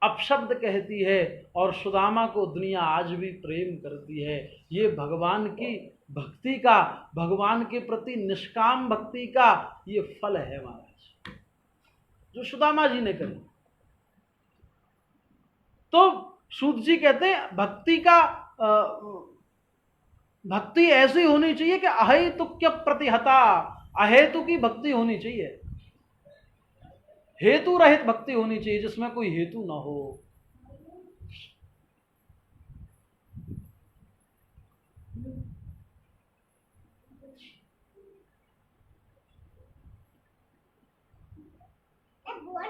अपशब्द कहती है और सुदामा को दुनिया आज भी प्रेम करती है। ये भगवान की भक्ति का, भगवान के प्रति निष्काम भक्ति का ये फल है महाराज, जो सुदामा जी ने करी। तो सूत जी कहते हैं भक्ति ऐसी होनी चाहिए कि अहेतुक्य प्रतिहता, अहेतु की भक्ति होनी चाहिए, हेतु रहित भक्ति होनी चाहिए, जिसमें कोई हेतु ना हो।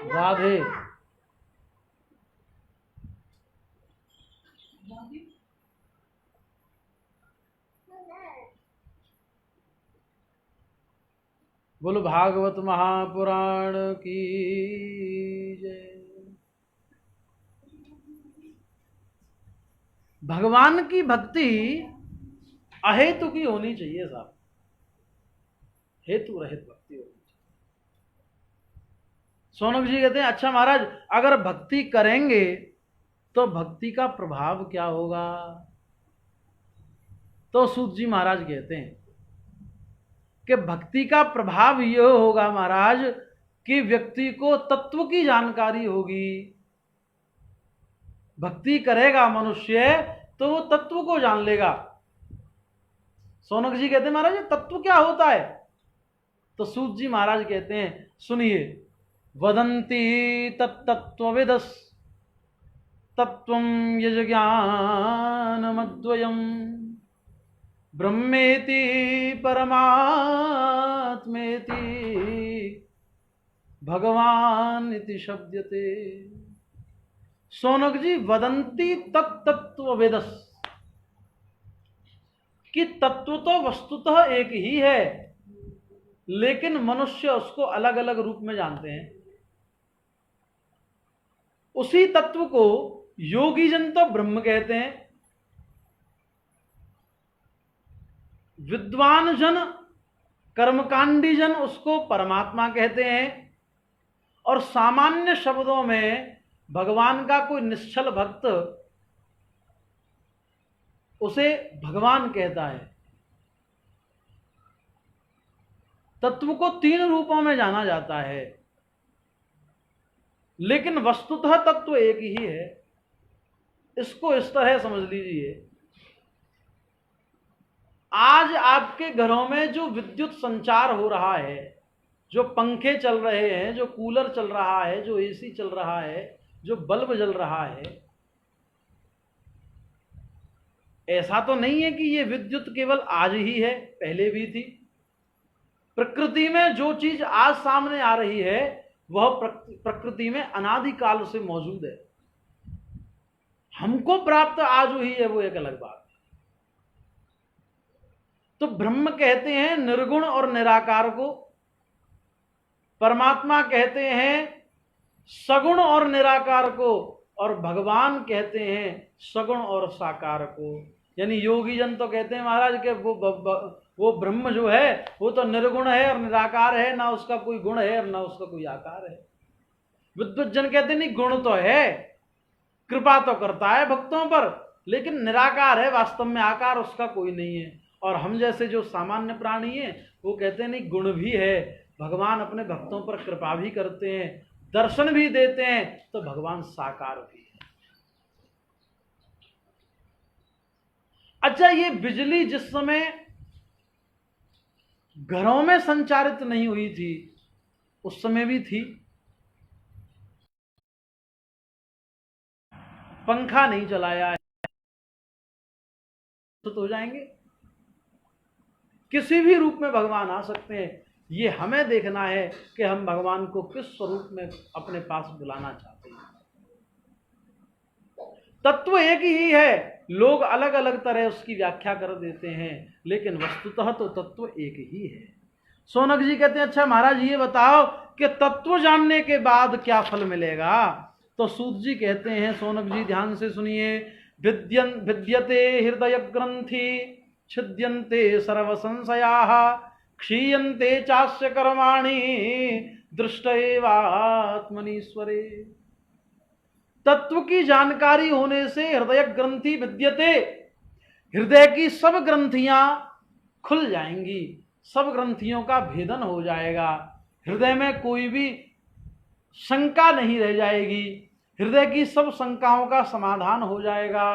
राधे बोलो भागवत महापुराण की जय। भगवान की भक्ति अहेतु की होनी चाहिए साहब, हेतु रहित भक्ति होनी चाहिए। सोनक जी कहते हैं अच्छा महाराज, अगर भक्ति करेंगे तो भक्ति का प्रभाव क्या होगा? तो सूत जी महाराज कहते हैं कि भक्ति का प्रभाव यह होगा महाराज कि व्यक्ति को तत्व की जानकारी होगी। भक्ति करेगा मनुष्य तो वो तत्व को जान लेगा। सोनक जी कहते हैं महाराज तत्व क्या होता है? तो सूत जी महाराज कहते हैं सुनिए, वदंती तत्तत्वविदस् तत्वं यज्ञानमद्वयम् ब्रह्मेति परमात्मेति भगवान इति शब्दते। सोनक जी वदंती तत्तत्वविदस् कि तत्व तो वस्तुतः एक ही है, लेकिन मनुष्य उसको अलग अलग रूप में जानते हैं। उसी तत्व को योगी जन तो ब्रह्म कहते हैं, विद्वान जन कर्मकांडी जन उसको परमात्मा कहते हैं, और सामान्य शब्दों में भगवान का कोई निश्चल भक्त उसे भगवान कहता है। तत्व को 3 रूपों में जाना जाता है, लेकिन वस्तुतः तत्व एक ही है। इसको इस तरह समझ लीजिए, आज आपके घरों में जो विद्युत संचार हो रहा है, जो पंखे चल रहे हैं, जो कूलर चल रहा है, जो एसी चल रहा है, जो बल्ब जल रहा है, ऐसा तो नहीं है कि ये विद्युत केवल आज ही है, पहले भी थी। प्रकृति में जो चीज आज सामने आ रही है वह प्रकृति में अनादिकाल से मौजूद है। हमको प्राप्त आज हुई है वो एक अलग बात है। तो ब्रह्म कहते हैं निर्गुण और निराकार को, परमात्मा कहते हैं सगुण और निराकार को, और भगवान कहते हैं सगुण और साकार को। यानी योगी जन तो कहते हैं महाराज के वो ब्रह्म जो है वो तो निर्गुण है और निराकार है, ना उसका कोई गुण है और ना उसका कोई आकार है। विद्वत जन कहते नहीं, गुण तो है, कृपा तो करता है भक्तों पर, लेकिन निराकार है, वास्तव में आकार उसका कोई नहीं है। और हम जैसे जो सामान्य प्राणी हैं वो कहते हैं नहीं, गुण भी है, भगवान अपने भक्तों पर कृपा भी करते हैं, दर्शन भी देते हैं, तो भगवान साकार भी है। अच्छा, ये बिजली जिस समय घरों में संचारित नहीं हुई थी उस समय भी थी। पंखा नहीं चलाया है तो हो जाएंगे। किसी भी रूप में भगवान आ सकते हैं। ये हमें देखना है कि हम भगवान को किस स्वरूप में अपने पास बुलाना चाहते हैं। तत्व एक ही है, लोग अलग अलग तरह उसकी व्याख्या कर देते हैं, लेकिन वस्तुतः तो तत्व एक ही है। सोनक जी कहते हैं, अच्छा महाराज ये बताओ कि तत्व जानने के बाद क्या फल मिलेगा? तो सूत जी कहते हैं, सोनक जी ध्यान से सुनिए, विद्यते हृदय ग्रंथि छिद्यन्ते सर्व संशयाः क्षीयन्ते चास्य कर्माणि दृष्ट एवात्मनीश्वरे। तत्व की जानकारी होने से हृदय ग्रंथि विद्यते, हृदय की सब ग्रंथियां खुल जाएंगी, सब ग्रंथियों का भेदन हो जाएगा, हृदय में कोई भी शंका नहीं रह जाएगी, हृदय की सब शंकाओं का समाधान हो जाएगा,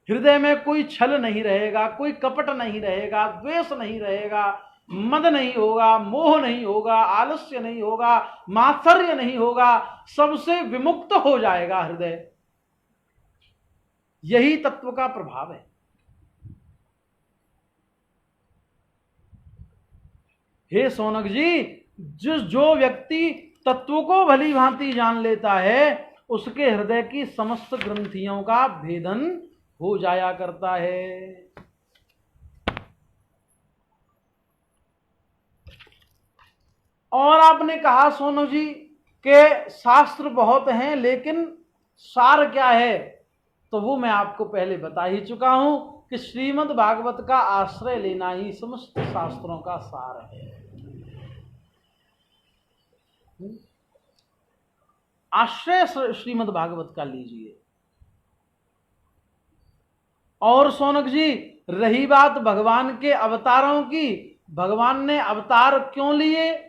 हृदय में कोई छल नहीं रहेगा, कोई कपट नहीं रहेगा, द्वेष नहीं रहेगा, मद नहीं होगा, मोह नहीं होगा, आलस्य नहीं होगा, मात्सर्य नहीं होगा, सबसे विमुक्त हो जाएगा हृदय। यही तत्व का प्रभाव है। हे सौनक जी, जो व्यक्ति तत्व को भली भांति जान लेता है उसके हृदय की समस्त ग्रंथियों का भेदन हो जाया करता है। और आपने कहा सोनू जी के शास्त्र बहुत हैं, लेकिन सार क्या है? तो वो मैं आपको पहले बता ही चुका हूं कि श्रीमद् भागवत का आश्रय लेना ही समस्त शास्त्रों का सार है। आश्रय श्रीमद् भागवत का लीजिए। और सोनक जी, रही बात भगवान के अवतारों की, भगवान ने अवतार क्यों लिए?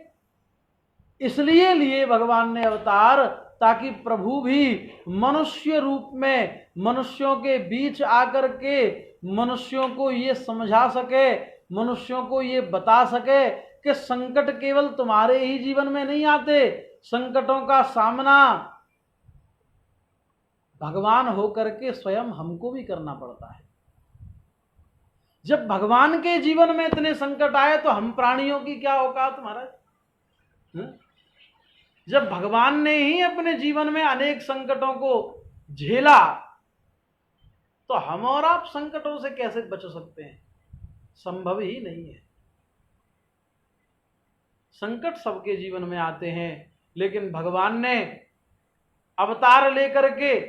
इसलिए लिए भगवान ने अवतार ताकि प्रभु भी मनुष्य रूप में मनुष्यों के बीच आकर के मनुष्यों को ये समझा सके, मनुष्यों को ये बता सके कि संकट केवल तुम्हारे ही जीवन में नहीं आते, संकटों का सामना भगवान होकर के स्वयं हमको भी करना पड़ता है। जब भगवान के जीवन में इतने संकट आए तो हम प्राणियों की क्या औकात महाराज? जब भगवान ने ही अपने जीवन में अनेक संकटों को झेला तो हम और आप संकटों से कैसे बच सकते हैं? संभव ही नहीं है। संकट सबके जीवन में आते हैं, लेकिन भगवान ने अवतार लेकर के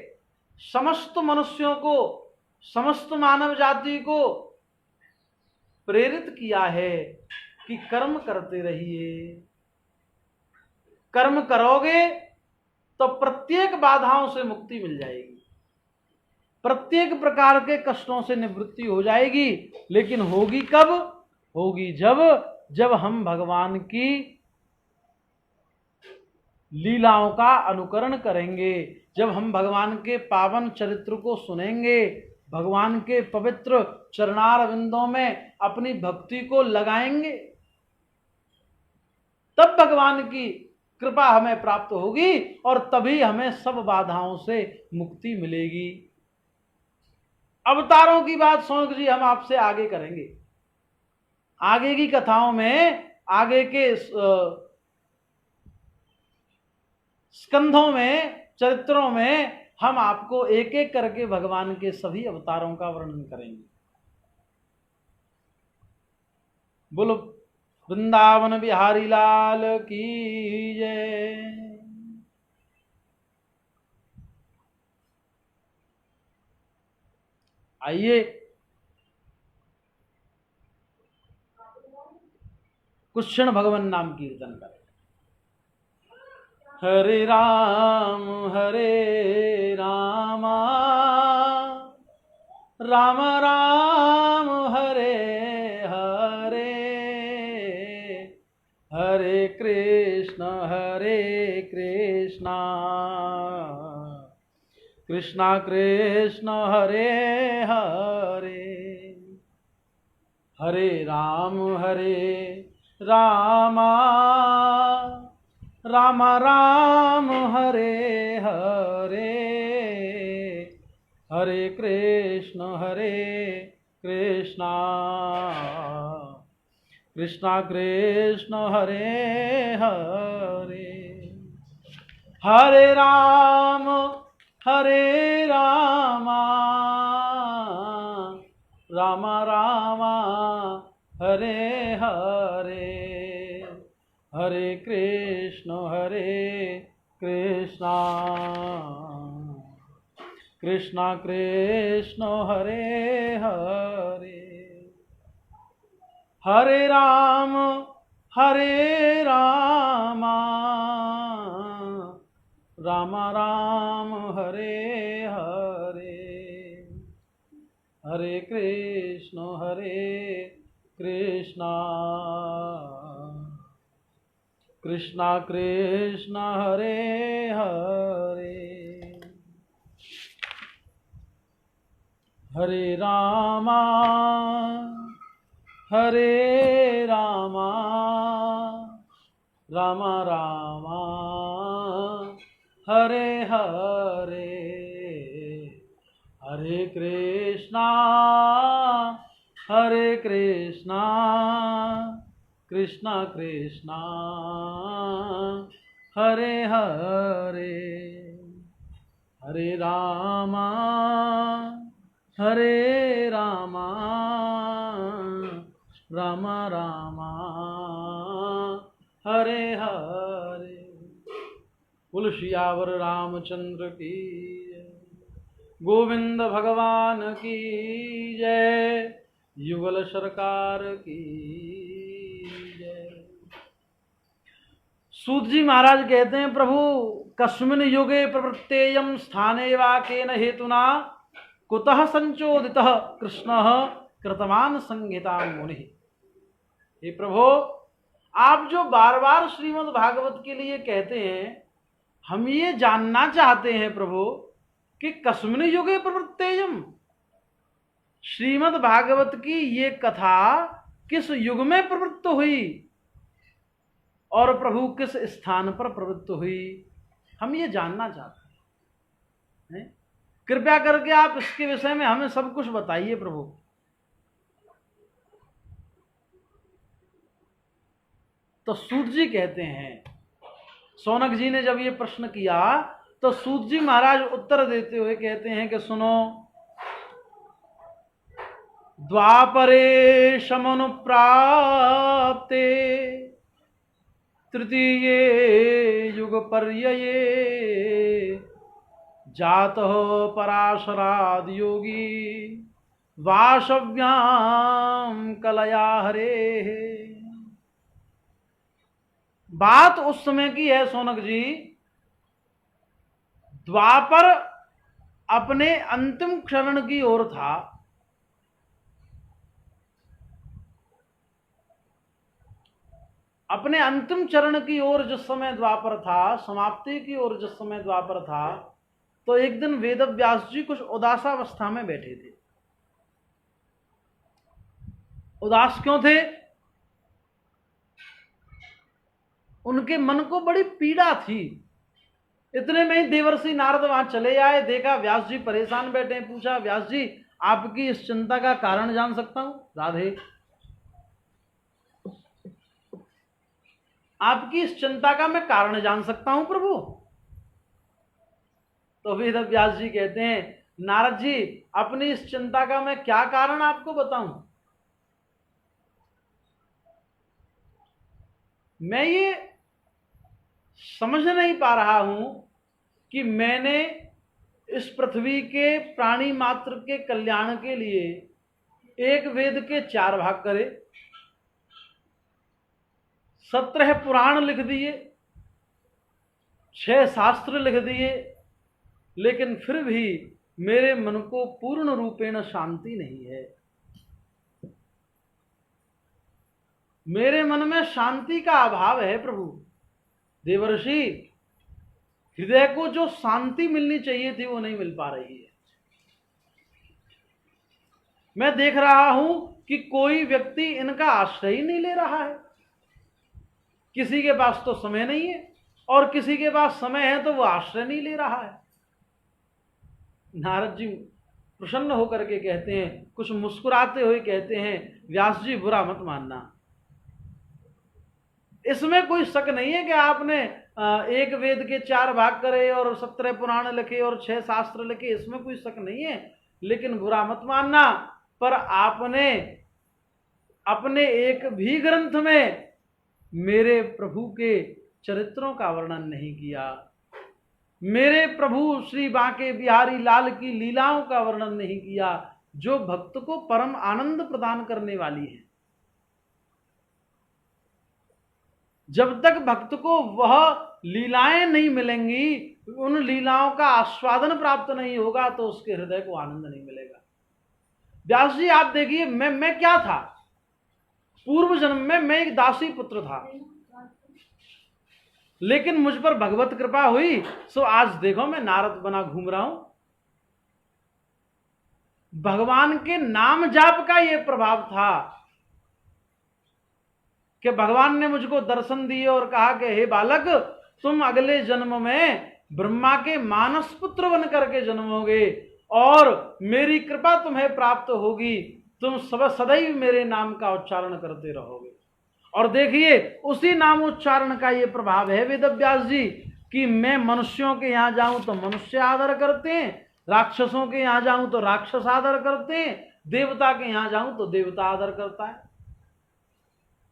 समस्त मनुष्यों को, समस्त मानव जाति को प्रेरित किया है कि कर्म करते रहिए। कर्म करोगे तो प्रत्येक बाधाओं से मुक्ति मिल जाएगी, प्रत्येक प्रकार के कष्टों से निवृत्ति हो जाएगी। लेकिन होगी कब? होगी जब हम भगवान की लीलाओं का अनुकरण करेंगे, जब हम भगवान के पावन चरित्र को सुनेंगे, भगवान के पवित्र चरणारविंदों में अपनी भक्ति को लगाएंगे, तब भगवान की कृपा हमें प्राप्त होगी और तभी हमें सब बाधाओं से मुक्ति मिलेगी। अवतारों की बात सोनक जी हम आपसे आगे करेंगे। आगे की कथाओं में, आगे के स्कंधों में, चरित्रों में हम आपको एक एक करके भगवान के सभी अवतारों का वर्णन करेंगे। बोलो वृंदावन बिहारी लाल की जय। आइए कुछ क्षण भगवान नाम कीर्तन करें। हरे राम राम राम हरे हरे, कृष्णा कृष्णा कृष्ण हरे हरे हरे राम राम राम हरे हरे हरे कृष्णा कृष्णा कृष्ण हरे हरे हरे राम राम राम हरे हरे हरे कृष्ण कृष्णा कृष्ण हरे हरे हरे राम राम राम हरे हरे हरे कृष्ण कृष्णा कृष्ण हरे हरे हरे राम राम राम हरे हरे हरे कृष्णा कृष्णा कृष्णा हरे हरे हरे राम राम राम हरे हरे बोल सियावर रामचंद्र की जय। गोविंद भगवान की जय। युगल सरकार की जय। सूत जी महाराज कहते हैं, प्रभु कस्मिन युगे प्रवृत्तेयम स्थाने वा केन हेतुना कुतः संचोदितः कृष्णः कृतवान संहिता मुनि। हे प्रभु, आप जो बार बार श्रीमद् भागवत के लिए कहते हैं, हम ये जानना चाहते हैं प्रभु कि कस्मिन युगे प्रवृत्तेयम, श्रीमद् भागवत की ये कथा किस युग में प्रवृत्त हुई और प्रभु किस स्थान पर प्रवृत्त हुई, हम ये जानना चाहते हैं। कृपया करके आप इसके विषय में हमें सब कुछ बताइए प्रभु। तो सूत जी कहते हैं, शौनक जी ने जब ये प्रश्न किया तो सूत जी महाराज उत्तर देते हुए कहते हैं कि सुनो, द्वापरे शमनुप्राप्ते तृतीये युग पर्यये जातः पराशराद योगी वासव्याम कलया हरे। बात उस समय की है शौनक जी, द्वापर अपने अंतिम क्षण की ओर था। अपने अंतिम चरण की ओर जिस समय द्वापर था, समाप्ति की ओर जिस समय द्वापर था, तो एक दिन वेद व्यास जी कुछ उदासावस्था में बैठे थे। उदास क्यों थे? उनके मन को बड़ी पीड़ा थी। इतने में ही देवर्षि नारद वहां चले आए, देखा व्यास जी परेशान बैठे, पूछा, व्यास जी आपकी इस चिंता का कारण जान सकता हूं? राधे, आपकी इस चिंता का मैं कारण जान सकता हूं प्रभु? तो वेद व्यास जी कहते हैं, नारद जी अपनी इस चिंता का मैं क्या कारण आपको बताऊं? मैं ये समझ नहीं पा रहा हूं कि मैंने इस पृथ्वी के प्राणी मात्र के कल्याण के लिए एक वेद के 4 भाग करे, 17 पुराण लिख दिए, 6 शास्त्र लिख दिए, लेकिन फिर भी मेरे मन को पूर्ण रूपेण शांति नहीं है। मेरे मन में शांति का अभाव है प्रभु। देवर्षि, हृदय को जो शांति मिलनी चाहिए थी वो नहीं मिल पा रही है। मैं देख रहा हूं कि कोई व्यक्ति इनका आश्रय ही नहीं ले रहा है। किसी के पास तो समय नहीं है और किसी के पास समय है तो वो आश्रय नहीं ले रहा है। नारद जी प्रसन्न होकर के कहते हैं, कुछ मुस्कुराते हुए कहते हैं, व्यास जी बुरा मत मानना। इसमें कोई शक नहीं है कि आपने एक वेद के 4 भाग करे और 17 पुराण लिखे और 6 शास्त्र लिखे, इसमें कोई शक नहीं है। लेकिन बुरा मत मानना, पर आपने अपने एक भी ग्रंथ में मेरे प्रभु के चरित्रों का वर्णन नहीं किया, मेरे प्रभु श्री बांके बिहारी लाल की लीलाओं का वर्णन नहीं किया, जो भक्त को परम आनंद प्रदान करने वाली है। जब तक भक्त को वह लीलाएं नहीं मिलेंगी, उन लीलाओं का आस्वादन प्राप्त नहीं होगा, तो उसके हृदय को आनंद नहीं मिलेगा। व्यास जी आप देखिए, मैं क्या था पूर्व जन्म में? मैं एक दासी पुत्र था, लेकिन मुझ पर भगवत कृपा हुई, सो आज देखो मैं नारद बना घूम रहा हूं। भगवान के नाम जाप का यह प्रभाव था कि भगवान ने मुझको दर्शन दिए और कहा कि हे बालक, तुम अगले जन्म में ब्रह्मा के मानस पुत्र बन करके जन्मोगे और मेरी कृपा तुम्हें प्राप्त होगी, तुम सदैव मेरे नाम का उच्चारण करते रहोगे। और देखिए उसी नाम उच्चारण का ये प्रभाव है वेदव्यास जी, कि मैं मनुष्यों के यहां जाऊं तो मनुष्य आदर करते हैं, राक्षसों के यहां जाऊं तो राक्षस आदर करते हैं, देवता के यहां जाऊं तो देवता आदर करता है।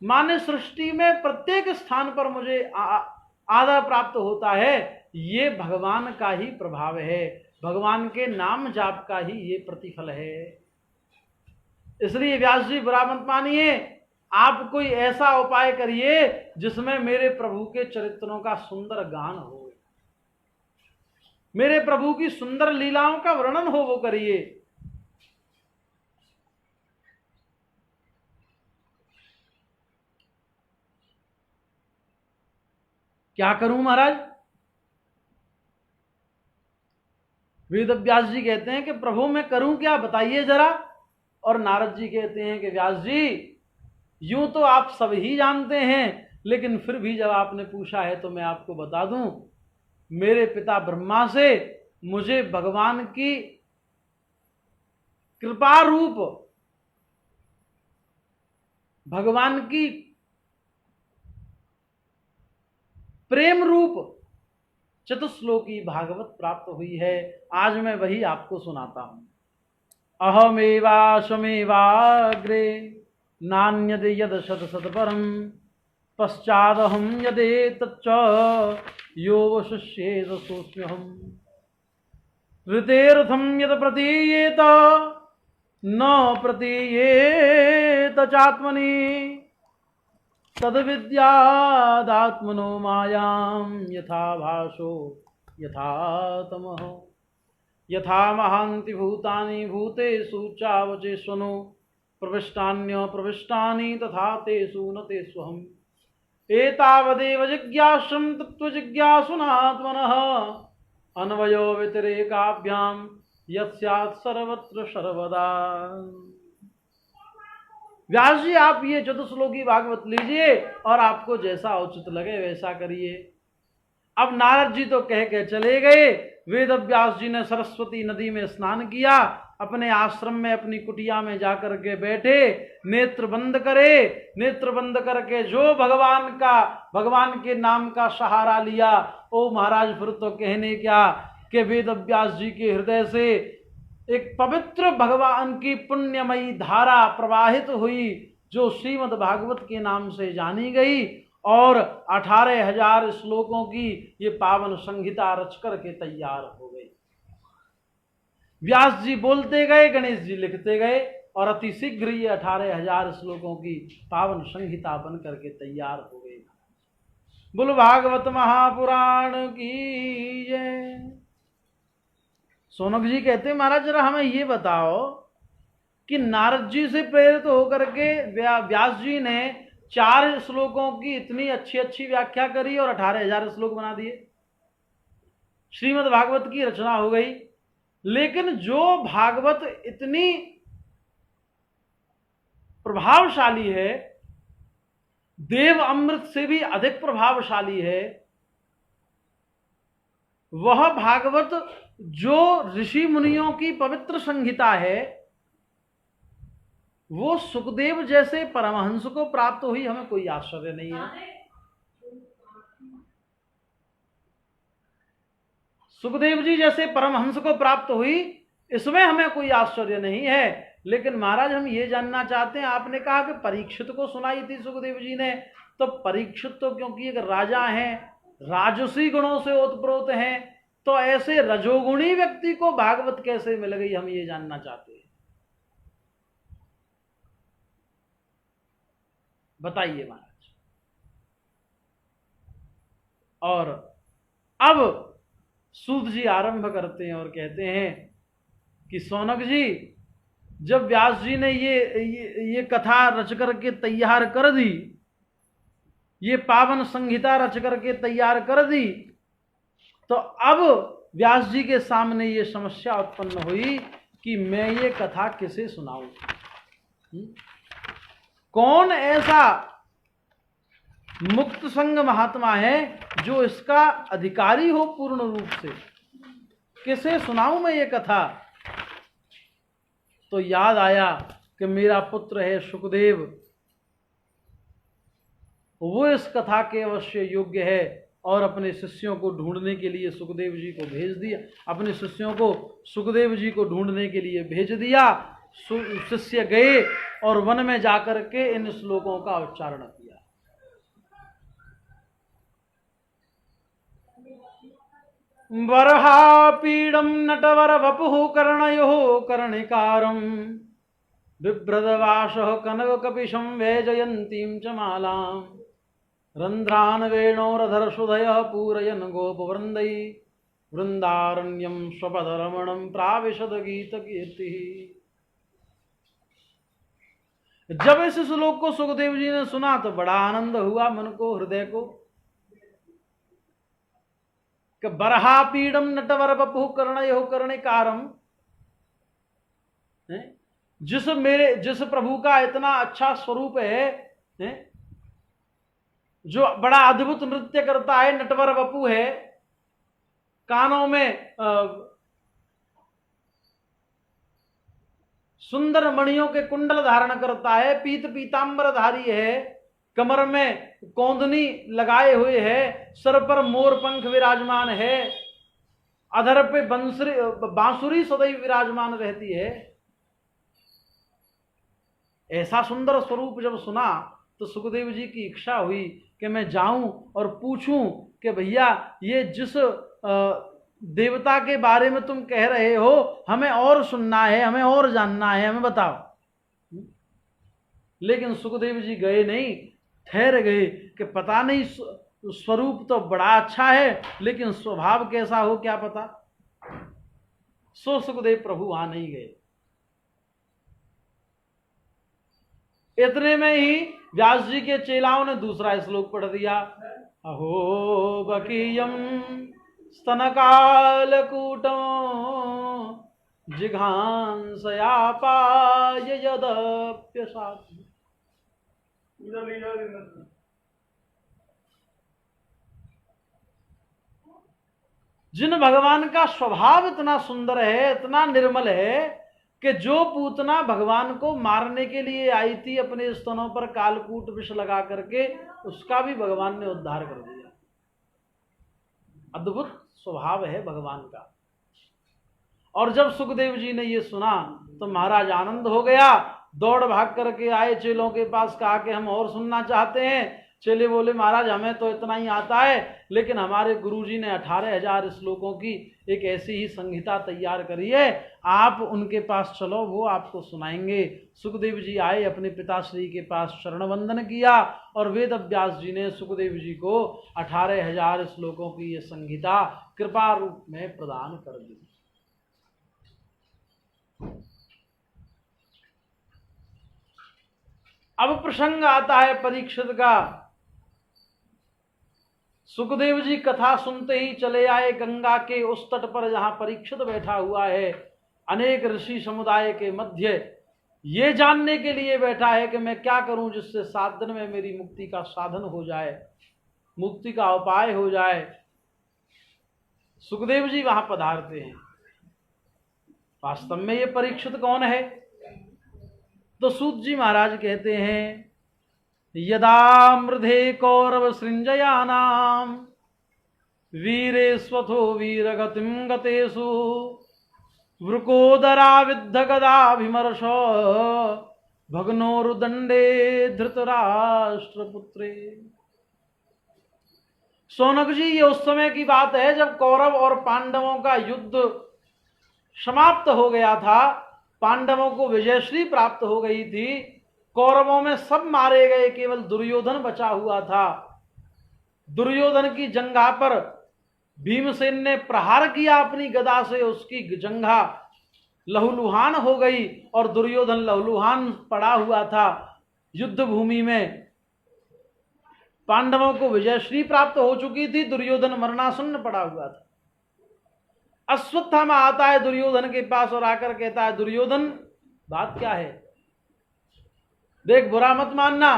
माने सृष्टि में प्रत्येक स्थान पर मुझे आदर प्राप्त होता है। ये भगवान का ही प्रभाव है, भगवान के नाम जाप का ही ये प्रतिफल है। इसलिए व्यास जी बुरा मत मानिए, आप कोई ऐसा उपाय करिए जिसमें मेरे प्रभु के चरित्रों का सुंदर गान हो, मेरे प्रभु की सुंदर लीलाओं का वर्णन हो, वो करिए। क्या करूं महाराज? वेदव्यास जी कहते हैं कि प्रभु मैं करूं क्या, बताइए जरा। और नारद जी कहते हैं कि व्यास जी यूं तो आप सब ही जानते हैं, लेकिन फिर भी जब आपने पूछा है तो मैं आपको बता दूं। मेरे पिता ब्रह्मा से मुझे भगवान की कृपा रूप, भगवान की प्रेम रूप चतुश्लोकी भागवत प्राप्त हुई है। आज मैं वही आपको सुनाता हूं। अहमेवाशमेवाग्रे नान्यद यद शत शत परम पश्चादहम यदे तच्च यो वशिष्येत सोऽस्म्यहम् ऋतेरथम यद प्रतीयेत न प्रतीयेत चात्मनि तद विद्यादात्मनो मायां यथा भासो यथा तमः यथा महान्ति भूतानि भूतेषु चावचेष्वनो प्रविष्टान्य प्रविष्टानि तथा तेषु न तेष्वहम् एतावदेव जिज्ञासं तत्त्वजिज्ञासुनात्मनः अन्वयो व्यतिरेकाभ्यां यस्यात् सर्वत्र सर्वदा। व्यास जी आप ये चतुश्लोकी भागवत लीजिए और आपको जैसा उचित लगे वैसा करिए। अब नारद जी तो कह के चले गए। वेदव्यास जी ने सरस्वती नदी में स्नान किया, अपने आश्रम में अपनी कुटिया में जाकर के बैठे, नेत्र बंद करे, नेत्र बंद करके जो भगवान के नाम का सहारा लिया। ओ महाराज फिर तो कहने क्या कि वेदव्यास जी के हृदय से एक पवित्र भगवान की पुण्यमयी धारा प्रवाहित हुई, जो श्रीमद् भागवत के नाम से जानी गई और 18,000 श्लोकों की ये पावन संहिता रच करके तैयार हो गई। व्यास जी बोलते गए, गणेश जी लिखते गए और अति शीघ्र ये 18,000 श्लोकों की पावन संहिता बन करके तैयार हो गई। बोल भागवत महापुराण की जय। सोनक जी कहते हैं महाराज जरा हमें ये बताओ कि नारद जी से प्रेरित होकर के व्यास जी ने 4 श्लोकों की इतनी अच्छी अच्छी व्याख्या करी और 18,000 श्लोक बना दिए। श्रीमद् भागवत की रचना हो गई। लेकिन जो भागवत इतनी प्रभावशाली है, देव अमृत से भी अधिक प्रभावशाली है, वह भागवत जो ऋषि मुनियों की पवित्र संहिता है, वो सुखदेव जैसे परमहंस को प्राप्त हुई, हमें कोई आश्चर्य नहीं है। सुखदेव जी जैसे परमहंस को प्राप्त हुई, इसमें हमें कोई आश्चर्य नहीं है। लेकिन महाराज हम ये जानना चाहते हैं, आपने कहा कि परीक्षित को सुनाई थी सुखदेव जी ने, तो परीक्षित तो क्योंकि एक राजा हैं, राजसी गुणों से ओतप्रोत हैं, तो ऐसे रजोगुणी व्यक्ति को भागवत कैसे मिल गई, हम ये जानना चाहते हैं, बताइए महाराज। और अब सूत जी आरंभ करते हैं और कहते हैं कि सौनक जी, जब व्यास जी ने ये कथा रच करके तैयार कर दी, ये पावन संहिता रच करके तैयार कर दी, तो अब व्यास जी के सामने ये समस्या उत्पन्न हुई कि मैं ये कथा किसे सुनाऊं। कौन ऐसा मुक्त संग महात्मा है जो इसका अधिकारी हो पूर्ण रूप से, किसे सुनाऊं मैं ये कथा। तो याद आया कि मेरा पुत्र है सुखदेव, वो इस कथा के अवश्य योग्य है, और अपने शिष्यों को ढूंढने के लिए सुखदेव जी को भेज दिया, अपने शिष्यों को सुखदेव जी को ढूंढने के लिए भेज दिया। शिष्य गए और वन में जाकर के इन श्लोकों का उच्चारण किया। बर्हापीडं नटवर वपुः कर्णयोः कर्णिकारं बिभ्रदवासः कनककपिशं वैजयन्तीं च मालां रन्ध्रान् वेणोरधरसुधयः पूरयन् गोपवृन्दै वृन्दारण्यं स्वपदरमणं प्राविशद गीतकीर्तिः। जब इस श्लोक को सुखदेव जी ने सुना तो बड़ा आनंद हुआ मन को, हृदय को, कि बर्हापीडम नटवर वपुः कर्णयोः कर्णिकारम, जिस प्रभु का इतना अच्छा स्वरूप है, जो बड़ा अद्भुत नृत्य करता है, नटवर वपु है, कानों में सुंदर मणियों के कुंडल धारण करता है, पीत पीतांबरधारी है, कमर में कौंदनी लगाए हुए है, सर पर मोर पंख विराजमान है, अधर पे बांसुरी सदैव विराजमान रहती है। ऐसा सुंदर स्वरूप जब सुना तो सुखदेव जी की इच्छा हुई कि मैं जाऊं और पूछूं कि भैया ये जिस देवता के बारे में तुम कह रहे हो, हमें और सुनना है, हमें और जानना है, हमें बताओ। लेकिन सुखदेव जी गए नहीं, ठहर गए कि पता नहीं, स्वरूप तो बड़ा अच्छा है लेकिन स्वभाव कैसा हो क्या पता। सो सुखदेव प्रभु वहां नहीं गए। इतने में ही व्यास जी के चेलाओं ने दूसरा श्लोक पढ़ दिया। अहो बकीयम स्तनकालकूटं जिघांसयापाय यदप्यसात्। जिन भगवान का स्वभाव इतना सुंदर है, इतना निर्मल है, कि जो पूतना भगवान को मारने के लिए आई थी, अपने स्तनों पर कालकूट विष लगा करके, उसका भी भगवान ने उद्धार कर दिया। अद्भुत स्वभाव है भगवान का। और जब सुखदेव जी ने ये सुना तो महाराज आनंद हो गया, दौड़ भाग करके आए चेलों के पास, कहा कि हम और सुनना चाहते हैं। चेले बोले महाराज हमें तो इतना ही आता है, लेकिन हमारे गुरुजी ने 18,000 श्लोकों की एक ऐसी ही संहिता तैयार करी है, आप उनके पास चलो, वो आपको सुनाएंगे। सुखदेव जी आए, अपने पिताश्री के पास शरण वंदन किया और वेद व्यास जी ने सुखदेव जी को 18,000 श्लोकों की ये संहिता कृपा रूप में प्रदान कर दी। अब प्रसंग आता है परीक्षित का। सुखदेव जी कथा सुनते ही चले आए गंगा के उस तट पर जहां परीक्षित बैठा हुआ है, अनेक ऋषि समुदाय के मध्य ये जानने के लिए बैठा है कि मैं क्या करूं जिससे 7 दिन में मेरी मुक्ति का साधन हो जाए, मुक्ति का उपाय हो जाए। सुखदेव जी वहां पधारते हैं। वास्तव में ये परीक्षित कौन है? तो सूत जी महाराज कहते हैं, यदा मृधे कौरव सृंजयानाम वीरेश्वथो वीरगतिम गतेषु वृकोदरा विद्ध गदाभिमर्श भग्नोरुदंडे धृतराष्ट्रपुत्रे। सोनक जी, ये उस समय की बात है जब कौरव और पांडवों का युद्ध समाप्त हो गया था, पांडवों को विजयश्री प्राप्त हो गई थी, कौरवों में सब मारे गए, केवल दुर्योधन बचा हुआ था। दुर्योधन की जंघा पर भीमसेन ने प्रहार किया अपनी गदा से, उसकी जंघा लहूलुहान हो गई और दुर्योधन लहूलुहान पड़ा हुआ था युद्ध भूमि में। पांडवों को विजयश्री प्राप्त हो चुकी थी, दुर्योधन मरणासन्न पड़ा हुआ था। अश्वत्थामा आता है दुर्योधन के पास और आकर कहता है, दुर्योधन बात क्या है? देख, बुरा मत मानना,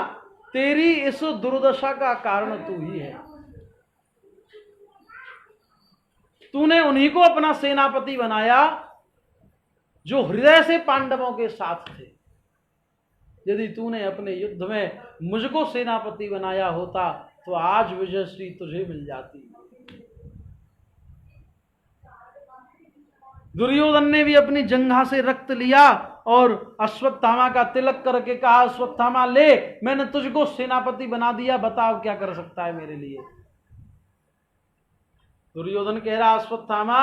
तेरी इस दुर्दशा का कारण तू ही है। तूने उन्हीं को अपना सेनापति बनाया जो हृदय से पांडवों के साथ थे। यदि तूने अपने युद्ध में मुझको सेनापति बनाया होता तो आज विजयश्री तुझे मिल जाती। दुर्योधन ने भी अपनी जंघा से रक्त लिया और अश्वत्थामा का तिलक करके कहा, अश्वत्थामा ले, मैंने तुझको सेनापति बना दिया, बताओ क्या कर सकता है मेरे लिए। दुर्योधन कह रहा, अश्वत्थामा,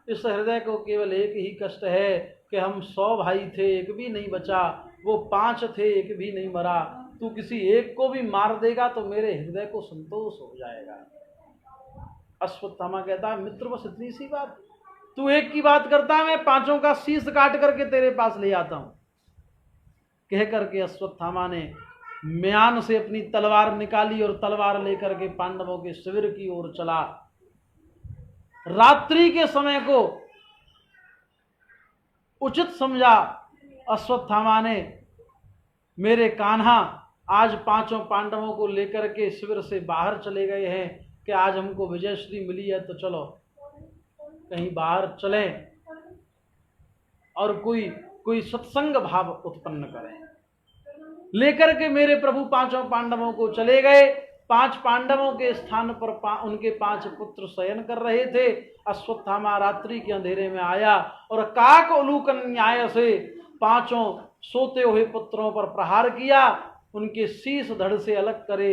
इस हृदय को केवल एक ही कष्ट है कि हम 100 भाई थे, एक भी नहीं बचा, वो 5 थे, एक भी नहीं मरा। तू किसी एक को भी मार देगा तो मेरे हृदय को संतोष हो जाएगा। अश्वत्थामा कहता, मित्र बस इतनी सी बात, तू एक की बात करता है, मैं 5 का शीश काट करके तेरे पास ले आता हूं। कह करके अश्वत्थामा ने म्यान से अपनी तलवार निकाली और तलवार लेकर के पांडवों के शिविर की ओर चला। रात्रि के समय को उचित समझा अश्वत्थामा ने, मेरे कान्हा आज 5 पांडवों को लेकर के शिविर से बाहर चले गए हैं कि आज हमको विजयश्री मिली है, तो चलो कहीं बाहर चले और कोई सत्संग भाव उत्पन्न करें। लेकर के मेरे प्रभु 5 पांडवों को चले गए। 5 पांडवों के स्थान पर उनके 5 पुत्र शयन कर रहे थे। अश्वत्थामा रात्रि के अंधेरे में आया और काक उलूकन न्याय से 5 सोते हुए पुत्रों पर प्रहार किया। उनके शीश धड़ से अलग करे,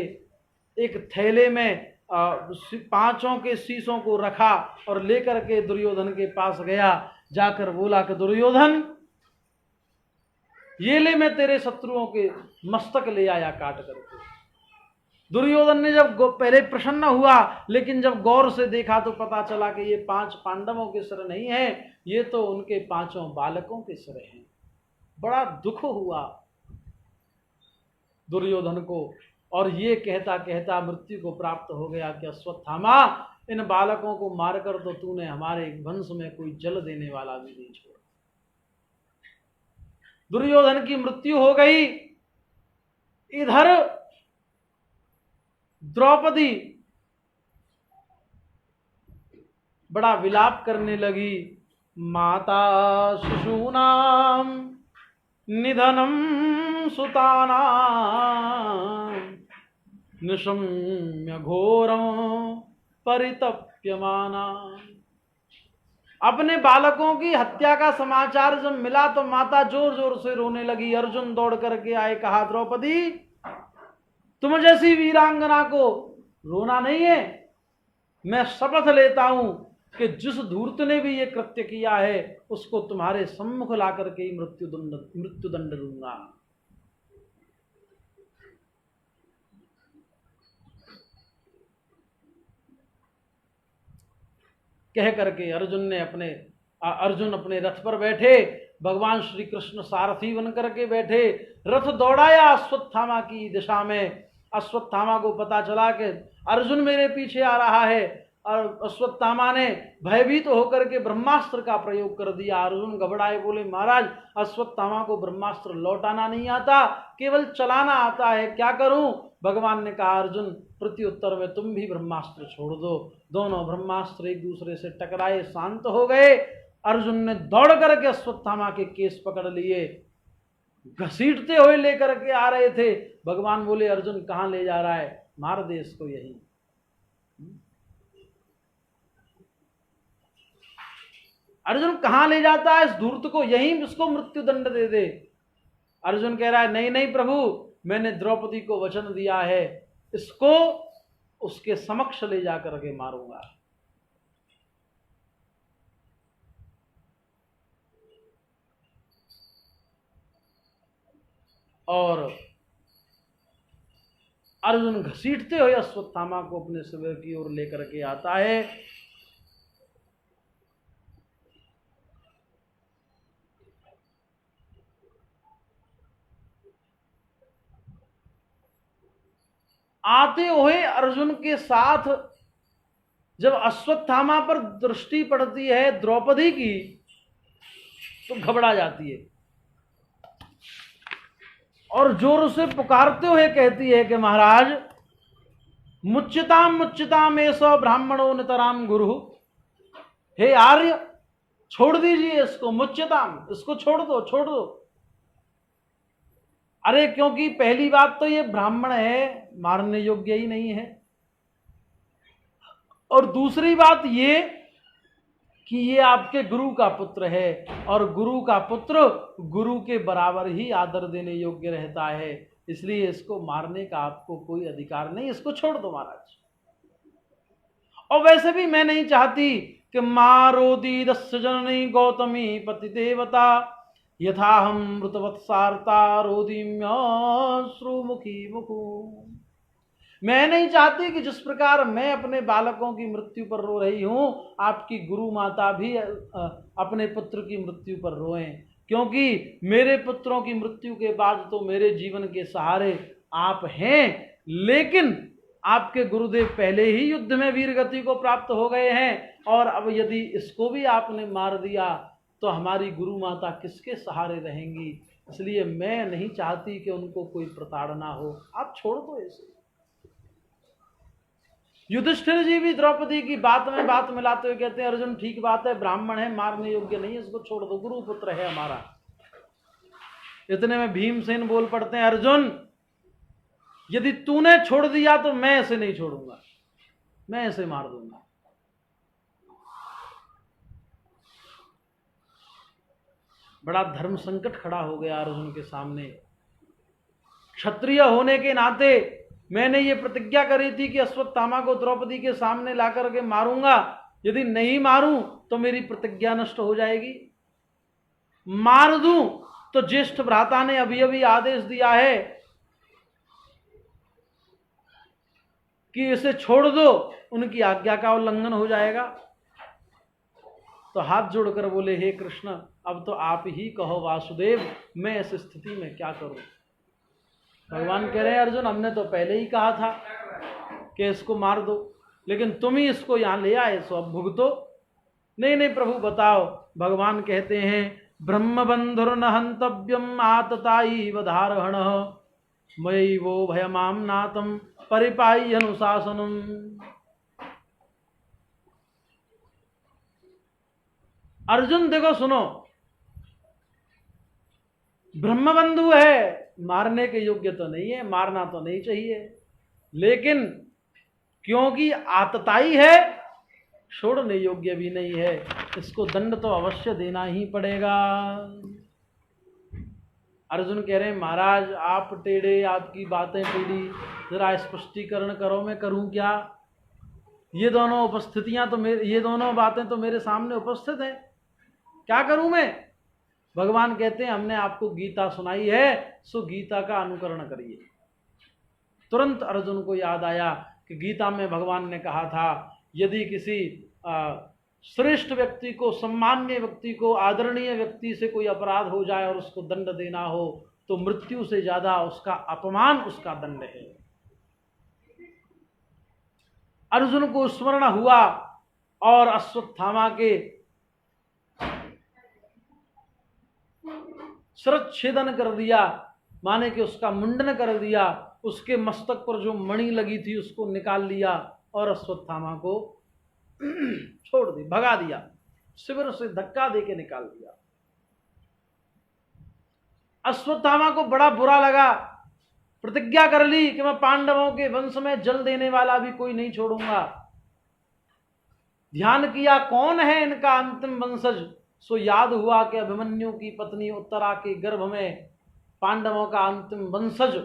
एक थैले में 5 के शीशों को रखा और लेकर के दुर्योधन के पास गया। जाकर बोला कि दुर्योधन, ये ले, मैं तेरे शत्रुओं के मस्तक ले आया काट करके। दुर्योधन ने जब पहले प्रसन्न हुआ, लेकिन जब गौर से देखा तो पता चला कि ये 5 पांडवों के सिर नहीं है, ये तो उनके 5 बालकों के सिर हैं। बड़ा दुख हुआ दुर्योधन को और ये कहता कहता मृत्यु को प्राप्त हो गया कि अश्वत्थामा, इन बालकों को मारकर तो तूने हमारे वंश में कोई जल देने वाला भी नहीं छोड़ा। दुर्योधन की मृत्यु हो गई। इधर द्रौपदी बड़ा विलाप करने लगी। माता शिशूनाम निधनम सुतानाम निशम्य घोरम परितप्यमाना। अपने बालकों की हत्या का समाचार जब मिला तो माता जोर जोर से रोने लगी। अर्जुन दौड़ करके आए, कहा, द्रौपदी, तुम जैसी वीरांगना को रोना नहीं है। मैं शपथ लेता हूं कि जिस धूर्त ने भी ये कृत्य किया है उसको तुम्हारे सम्मुख ला करके ही मृत्युदंड दूंगा। कह करके अर्जुन अपने रथ पर बैठे, भगवान श्री कृष्ण सारथी बन करके बैठे, रथ दौड़ाया अश्वत्थामा की दिशा में। अश्वत्थामा को पता चला कि अर्जुन मेरे पीछे आ रहा है। और अश्वत्थामा ने भयभीत होकर के ब्रह्मास्त्र का प्रयोग कर दिया। अर्जुन घबराए, बोले महाराज अश्वत्थामा को ब्रह्मास्त्र लौटाना नहीं आता, केवल चलाना आता है, क्या करूं? भगवान ने कहा अर्जुन प्रत्युत्तर में तुम भी ब्रह्मास्त्र छोड़ दो। दोनों ब्रह्मास्त्र एक दूसरे से टकराए, शांत हो गए। अर्जुन ने दौड़ करके अश्वत्थामा के केस पकड़ लिए, घसीटते हुए लेकर के आ रहे थे। भगवान बोले अर्जुन कहां ले जा रहा है? मार दे इसको यही। अर्जुन कहां ले जाता है इस धूर्त को? यहीं इसको मृत्यु दंड दे दे। अर्जुन कह रहा है नहीं नहीं प्रभु, मैंने द्रौपदी को वचन दिया है, इसको उसके समक्ष ले जाकर के मारूंगा। और अर्जुन घसीटते हुए अश्वत्थामा को अपने शिविर की ओर लेकर के आता है। आते हुए अर्जुन के साथ जब अश्वत्थामा पर दृष्टि पड़ती है द्रौपदी की तो घबरा जाती है और जोर से पुकारते हुए कहती है कि महाराज मुच्यताम एष ब्राह्मणो नितराम गुरु। हे आर्य छोड़ दीजिए इसको, मुच्यताम, इसको छोड़ दो, छोड़ दो। अरे क्योंकि पहली बात तो ये ब्राह्मण है, मारने योग्य ही नहीं है, और दूसरी बात ये कि ये आपके गुरु का पुत्र है और गुरु का पुत्र गुरु के बराबर ही आदर देने योग्य रहता है, इसलिए इसको मारने का आपको कोई अधिकार नहीं, इसको छोड़ दो महाराज। और वैसे भी मैं नहीं चाहती कि मारोदी दस्य जननी गौतमी पति देवता यथा हम मृतवत्सारता रोदीम्यश्रुमुखी मुखु। मैं नहीं चाहती कि जिस प्रकार मैं अपने बालकों की मृत्यु पर रो रही हूं, आपकी गुरु माता भी अपने पुत्र की मृत्यु पर रोएं, क्योंकि मेरे पुत्रों की मृत्यु के बाद तो मेरे जीवन के सहारे आप हैं, लेकिन आपके गुरुदेव पहले ही युद्ध में वीर गति को प्राप्त हो गए हैं, और अब यदि इसको भी आपने मार दिया तो हमारी गुरु माता किसके सहारे रहेंगी? इसलिए मैं नहीं चाहती कि उनको कोई प्रताड़ना हो, आप छोड़ दो इसे। युधिष्ठिर जी भी द्रौपदी की बात में बात मिलाते हुए कहते हैं अर्जुन ठीक बात है, ब्राह्मण है, मारने योग्य नहीं है, इसको छोड़ दो, गुरु पुत्र है हमारा। इतने में भीमसेन बोल पड़ते हैं अर्जुन यदि तूने छोड़ दिया तो मैं इसे नहीं छोड़ूंगा, मैं इसे मार दूंगा। बड़ा धर्म संकट खड़ा हो गया अर्जुन के सामने। क्षत्रिय होने के नाते मैंने ये प्रतिज्ञा करी थी कि अश्वत्थामा को द्रौपदी के सामने लाकर के मारूंगा, यदि नहीं मारूं तो मेरी प्रतिज्ञा नष्ट हो जाएगी, मार दूं तो ज्येष्ठ भ्राता ने अभी अभी आदेश दिया है कि इसे छोड़ दो, उनकी आज्ञा का उल्लंघन हो जाएगा। तो हाथ जोड़कर बोले हे कृष्ण अब तो आप ही कहो वासुदेव, मैं इस स्थिति में क्या करूं? भगवान कह रहे हैं अर्जुन हमने तो पहले ही कहा था कि इसको मार दो, लेकिन तुम ही इसको यहां ले आए, सो अब भुगतो। नहीं नहीं प्रभु बताओ। भगवान कहते हैं ब्रह्म बंधुर्न हंतव्यम आतताई वधारहण मयि वो भयमाम नातम परिपाई अनुशासनम। अर्जुन देखो सुनो, ब्रह्मबंधु है, मारने के योग्य तो नहीं है, मारना तो नहीं चाहिए, लेकिन क्योंकि आतताई है छोड़ने योग्य भी नहीं है, इसको दंड तो अवश्य देना ही पड़ेगा। अर्जुन कह रहे हैं महाराज आप टेढ़े, आपकी बातें टेढ़ी, जरा स्पष्टीकरण करो, मैं करूं क्या? ये दोनों उपस्थितियां तो मेरे, ये दोनों बातें तो मेरे सामने उपस्थित हैं, क्या करूं मैं? भगवान कहते हैं हमने आपको गीता सुनाई है, सो गीता का अनुकरण करिए। तुरंत अर्जुन को याद आया कि गीता में भगवान ने कहा था यदि किसी श्रेष्ठ व्यक्ति को, सम्मान्य व्यक्ति को, आदरणीय व्यक्ति से कोई अपराध हो जाए और उसको दंड देना हो तो मृत्यु से ज्यादा उसका अपमान उसका दंड है। अर्जुन को स्मरण हुआ और अश्वत्थामा के शिरच्छेदन कर दिया, माने कि उसका मुंडन कर दिया, उसके मस्तक पर जो मणि लगी थी उसको निकाल लिया और अश्वत्थामा को छोड़ दी, भगा दिया, शिविर से धक्का देके निकाल दिया। अश्वत्थामा को बड़ा बुरा लगा, प्रतिज्ञा कर ली कि मैं पांडवों के वंश में जल देने वाला भी कोई नहीं छोड़ूंगा। ध्यान किया कौन है इनका अंतिम वंशज, सो याद हुआ कि अभिमन्यु की पत्नी उत्तरा के गर्भ में पांडवों का अंतिम वंशज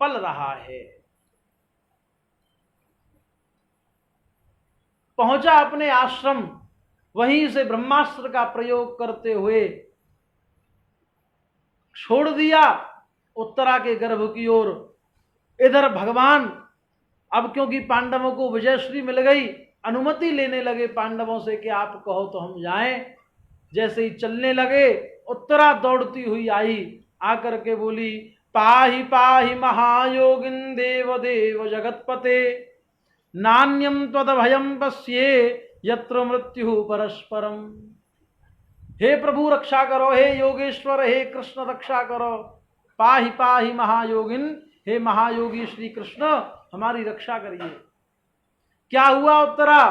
पल रहा है। पहुंचा अपने आश्रम, वहीं से ब्रह्मास्त्र का प्रयोग करते हुए छोड़ दिया उत्तरा के गर्भ की ओर। इधर भगवान अब क्योंकि पांडवों को विजयश्री मिल गई, अनुमति लेने लगे पांडवों से कि आप कहो तो हम जाएं। जैसे ही चलने लगे, उत्तरा दौड़ती हुई आई, आकर के बोली, पाहि पाहि महायोगिन देव देव जगतपते, नान्यम त्वदभयम पश्ये यत्र मृत्यु परस्परम। हे प्रभु रक्षा करो, हे योगेश्वर, हे कृष्ण रक्षा करो, पाहि पाहि महायोगिन, हे महायोगी श्री कृष्ण हमारी रक्षा करिए। क्या हुआ उत्तरा?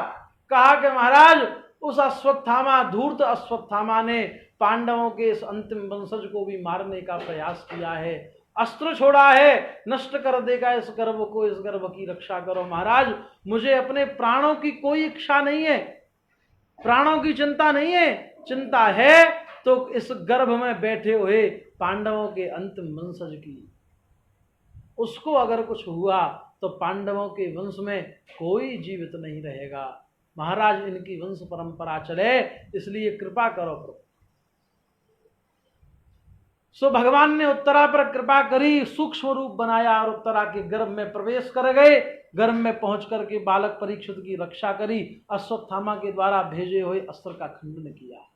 कहा कि महाराज उस अश्वत्थामा, धूर्त अश्वत्थामा ने पांडवों के इस अंतिम वंशज को भी मारने का प्रयास किया है, अस्त्र छोड़ा है, नष्ट कर देगा इस गर्भ को, इस गर्भ की रक्षा करो महाराज। मुझे अपने प्राणों की कोई इच्छा नहीं है, प्राणों की चिंता नहीं है, चिंता है तो इस गर्भ में बैठे हुए पांडवों के अंतिम वंशज की। उसको अगर कुछ हुआ तो पांडवों के वंश में कोई जीवित नहीं रहेगा। महाराज इनकी वंश परंपरा चले, इसलिए कृपा करो प्रभु। सो भगवान ने उत्तरा पर कृपा करी, सूक्ष्म रूप बनाया और उत्तरा के गर्भ में प्रवेश कर गए। गर्भ में पहुंच करके बालक परीक्षित की रक्षा करी, अश्वत्थामा के द्वारा भेजे हुए अस्त्र का खंडन किया।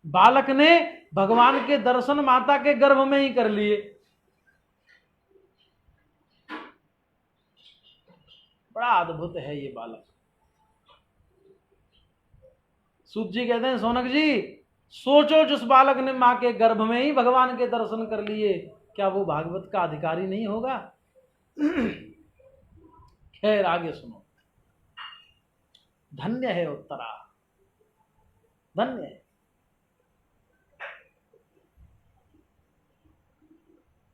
बालक ने भगवान के दर्शन माता के गर्भ में ही कर लिए। बड़ा अद्भुत है ये बालक। सूत जी कहते हैं, सोनक जी सोचो, जिस बालक ने मां के गर्भ में ही भगवान के दर्शन कर लिए, क्या वो भागवत का अधिकारी नहीं होगा? खैर आगे सुनो। धन्य है उत्तरा, धन्य है।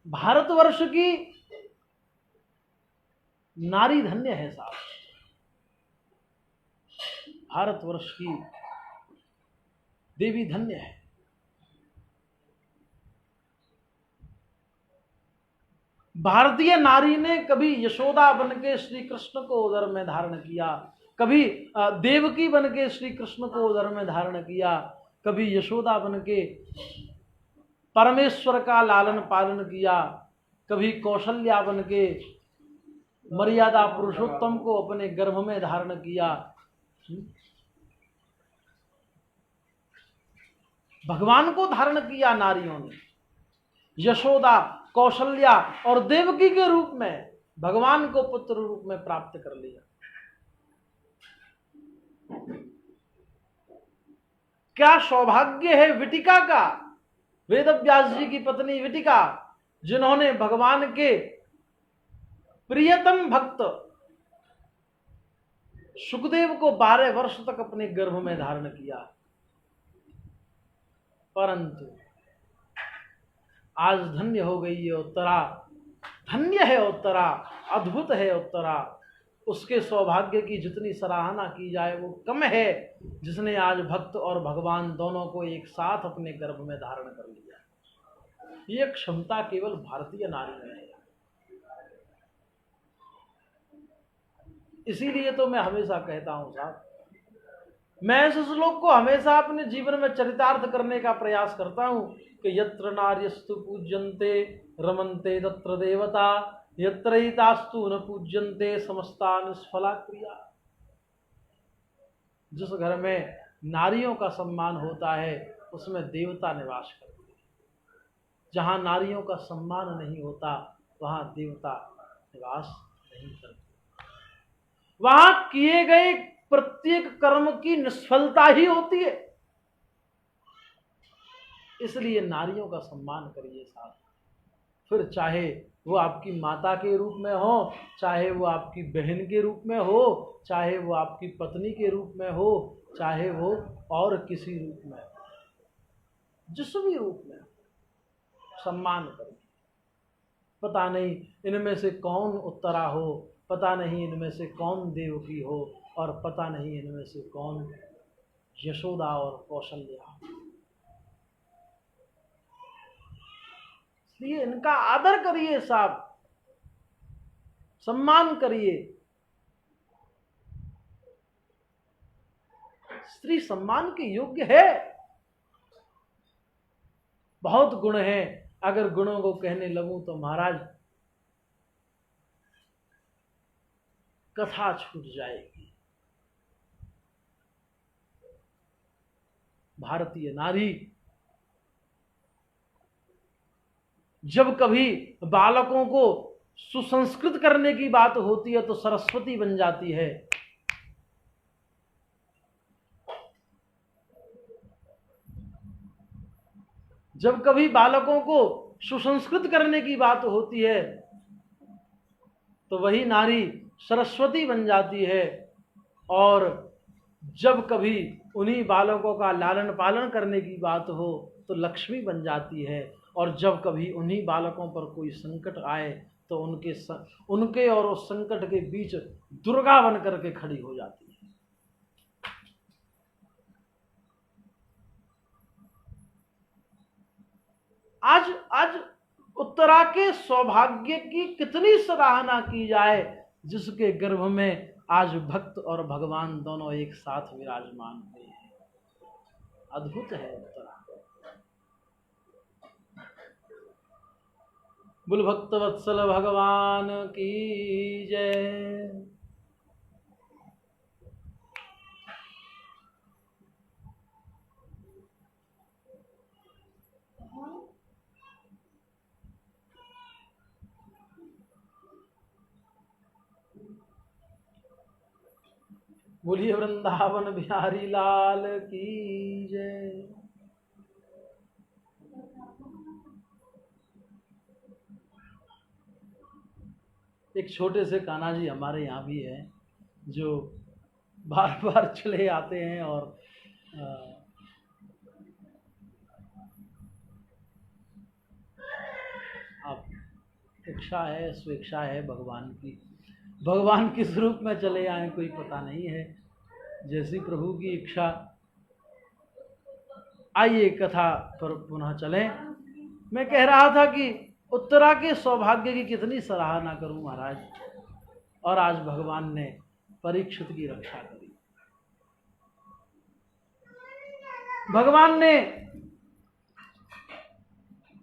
भारतवर्ष की नारी धन्य है साहब, भारतवर्ष की देवी धन्य है। भारतीय नारी ने कभी यशोदा बन के श्री कृष्ण को उदर में धारण किया, कभी देवकी बन के श्री कृष्ण को उदर में धारण किया, कभी यशोदा बन के परमेश्वर का लालन पालन किया, कभी कौशल्या बन के मर्यादा पुरुषोत्तम को अपने गर्भ में धारण किया। भगवान को धारण किया नारियों ने, यशोदा, कौशल्या और देवकी के रूप में भगवान को पुत्र रूप में प्राप्त कर लिया। क्या सौभाग्य है विटिका का, वेदव्यास जी की पत्नी विटिका, जिन्होंने भगवान के प्रियतम भक्त सुखदेव को 12 वर्ष तक अपने गर्भ में धारण किया। परंतु आज धन्य हो गई है उत्तरा, धन्य है उत्तरा, अद्भुत है उत्तरा। उसके सौभाग्य की जितनी सराहना की जाए वो कम है, जिसने आज भक्त और भगवान दोनों को एक साथ अपने गर्भ में धारण कर लिया। ये क्षमता केवल भारतीय नारी में है। इसीलिए तो मैं हमेशा कहता हूं साहब, मैं इस श्लोक को हमेशा अपने जीवन में चरितार्थ करने का प्रयास करता हूं कि यत्र नार्यस्तु पूज्यन्ते रमन्ते तत्र देवता, यत्रैतास्तु न पूज्यन्ते समस्ता निष्फला क्रिया। जिस घर में नारियों का सम्मान होता है उसमें देवता निवास करते हैं, जहां नारियों का सम्मान नहीं होता वहां देवता निवास नहीं करती। वहां किए गए प्रत्येक कर्म की निष्फलता ही होती है। इसलिए नारियों का सम्मान करिए साहब। फिर चाहे वो आपकी माता के रूप में हो, चाहे वो आपकी बहन के रूप में हो, चाहे वो आपकी पत्नी के रूप में हो, चाहे वो और किसी रूप में हो, जिस भी रूप में सम्मान करिए। पता नहीं इनमें से कौन उत्तरा हो, पता नहीं इनमें से कौन देवकी हो, और पता नहीं इनमें से कौन यशोदा और कौशल्या। इसलिए इनका आदर करिए साहब, सम्मान करिए। स्त्री सम्मान के योग्य है। बहुत गुण है, अगर गुणों को कहने लगूं तो महाराज कथा छूट जाएगी। भारतीय नारी जब कभी बालकों को सुसंस्कृत करने की बात होती है तो सरस्वती बन जाती है। जब कभी बालकों को सुसंस्कृत करने की बात होती है तो वही नारी सरस्वती बन जाती है, और जब कभी उन्हीं बालकों का लालन पालन करने की बात हो तो लक्ष्मी बन जाती है, और जब कभी उन्हीं बालकों पर कोई संकट आए तो उनके और उस संकट के बीच दुर्गा बन करके खड़ी हो जाती है। आज उत्तरा के सौभाग्य की कितनी सराहना की जाए, जिसके गर्भ में आज भक्त और भगवान दोनों एक साथ विराजमान हुए हैं। अद्भुत है उत्तरा। बुल भक्त वत्सल भगवान की जय। बोलिए वृंदावन बिहारी लाल की जय। एक छोटे से कान्हा जी हमारे यहाँ भी हैं, जो बार बार चले आते हैं, और आप इच्छा है, स्वेच्छा है भगवान किस रूप में चले आए कोई पता नहीं है। जैसी प्रभु की इच्छा। आइए कथा पर पुनः चलें। मैं कह रहा था कि उत्तरा के सौभाग्य की कितनी सराहना करूं महाराज, और आज भगवान ने परीक्षित की रक्षा करी। भगवान ने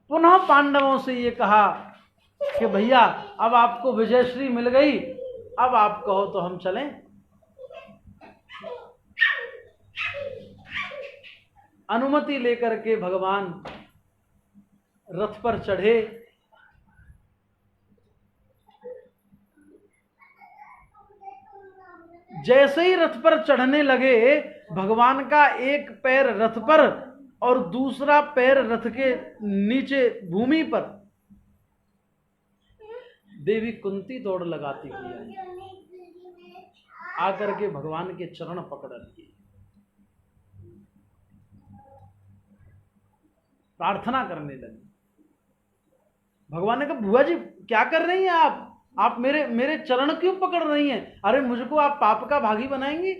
पुनः पांडवों से ये कहा कि भैया अब आपको विजयश्री मिल गई, अब आप कहो तो हम चलें। अनुमति लेकर के भगवान रथ पर चढ़े। जैसे ही रथ पर चढ़ने लगे, भगवान का एक पैर रथ पर और दूसरा पैर रथ के नीचे भूमि पर। देवी कुंती दौड़ लगाती हुई आई, आकर के भगवान के चरण पकड़ लिए, प्रार्थना करने लगी। भगवान ने कहा बुआ जी क्या कर रही हैं आप मेरे चरण क्यों पकड़ रही हैं? अरे मुझको आप पाप का भागी बनाएंगी?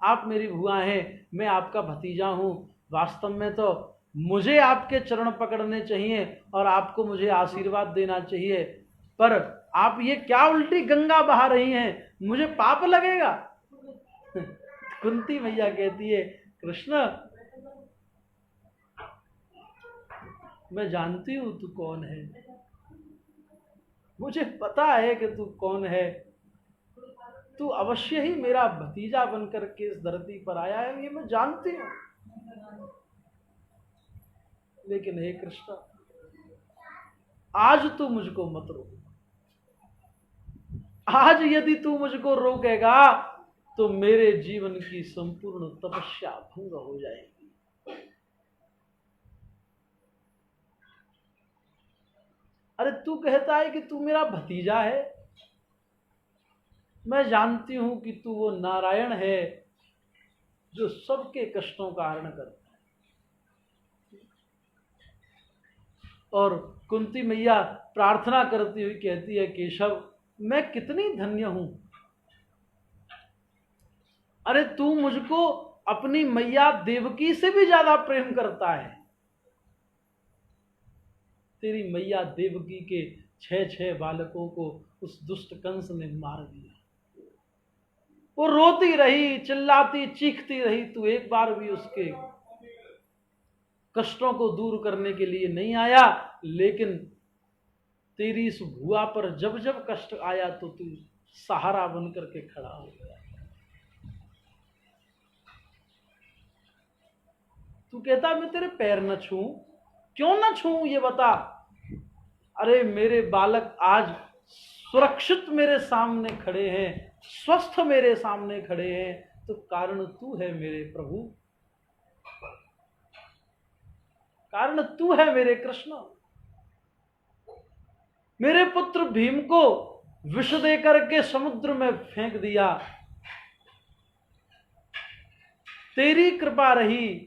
आप मेरी बुआ हैं, मैं आपका भतीजा हूं। वास्तव में तो मुझे आपके चरण पकड़ने चाहिए और आपको मुझे आशीर्वाद देना चाहिए, पर आप ये क्या उल्टी गंगा बहा रही हैं, मुझे पाप लगेगा। कुंती मैया कहती है कृष्ण मैं जानती हूं तू कौन है, मुझे पता है कि तू कौन है, तू अवश्य ही मेरा भतीजा बनकर के इस धरती पर आया है, ये मैं जानती हूं। लेकिन हे कृष्ण आज तू मुझको मत रोक। आज यदि तू मुझको रोकेगा तो मेरे जीवन की संपूर्ण तपस्या भंग हो जाएगी। अरे तू कहता है कि तू मेरा भतीजा है, मैं जानती हूं कि तू वो नारायण है जो सबके कष्टों का हरण करता है। और कुंती मैया प्रार्थना करती हुई कहती है, केशव मैं कितनी धन्य हूं। अरे तू मुझको अपनी मैया देवकी से भी ज्यादा प्रेम करता है। तेरी मैया देवकी के 6 बालकों को उस दुष्ट कंस ने मार दिया। वो रोती रही, चिल्लाती चीखती रही, तू एक बार भी उसके कष्टों को दूर करने के लिए नहीं आया। लेकिन तेरी इस भुआ पर जब जब कष्ट आया तो तू सहारा बन करके खड़ा हो गया। तू कहता मैं तेरे पैर न छूं, क्यों न छूं ये बता। अरे मेरे बालक आज सुरक्षित मेरे सामने खड़े हैं, स्वस्थ मेरे सामने खड़े हैं, तो कारण तू है मेरे प्रभु, कारण तू है मेरे कृष्ण। मेरे पुत्र भीम को विष दे करके समुद्र में फेंक दिया, तेरी कृपा रही।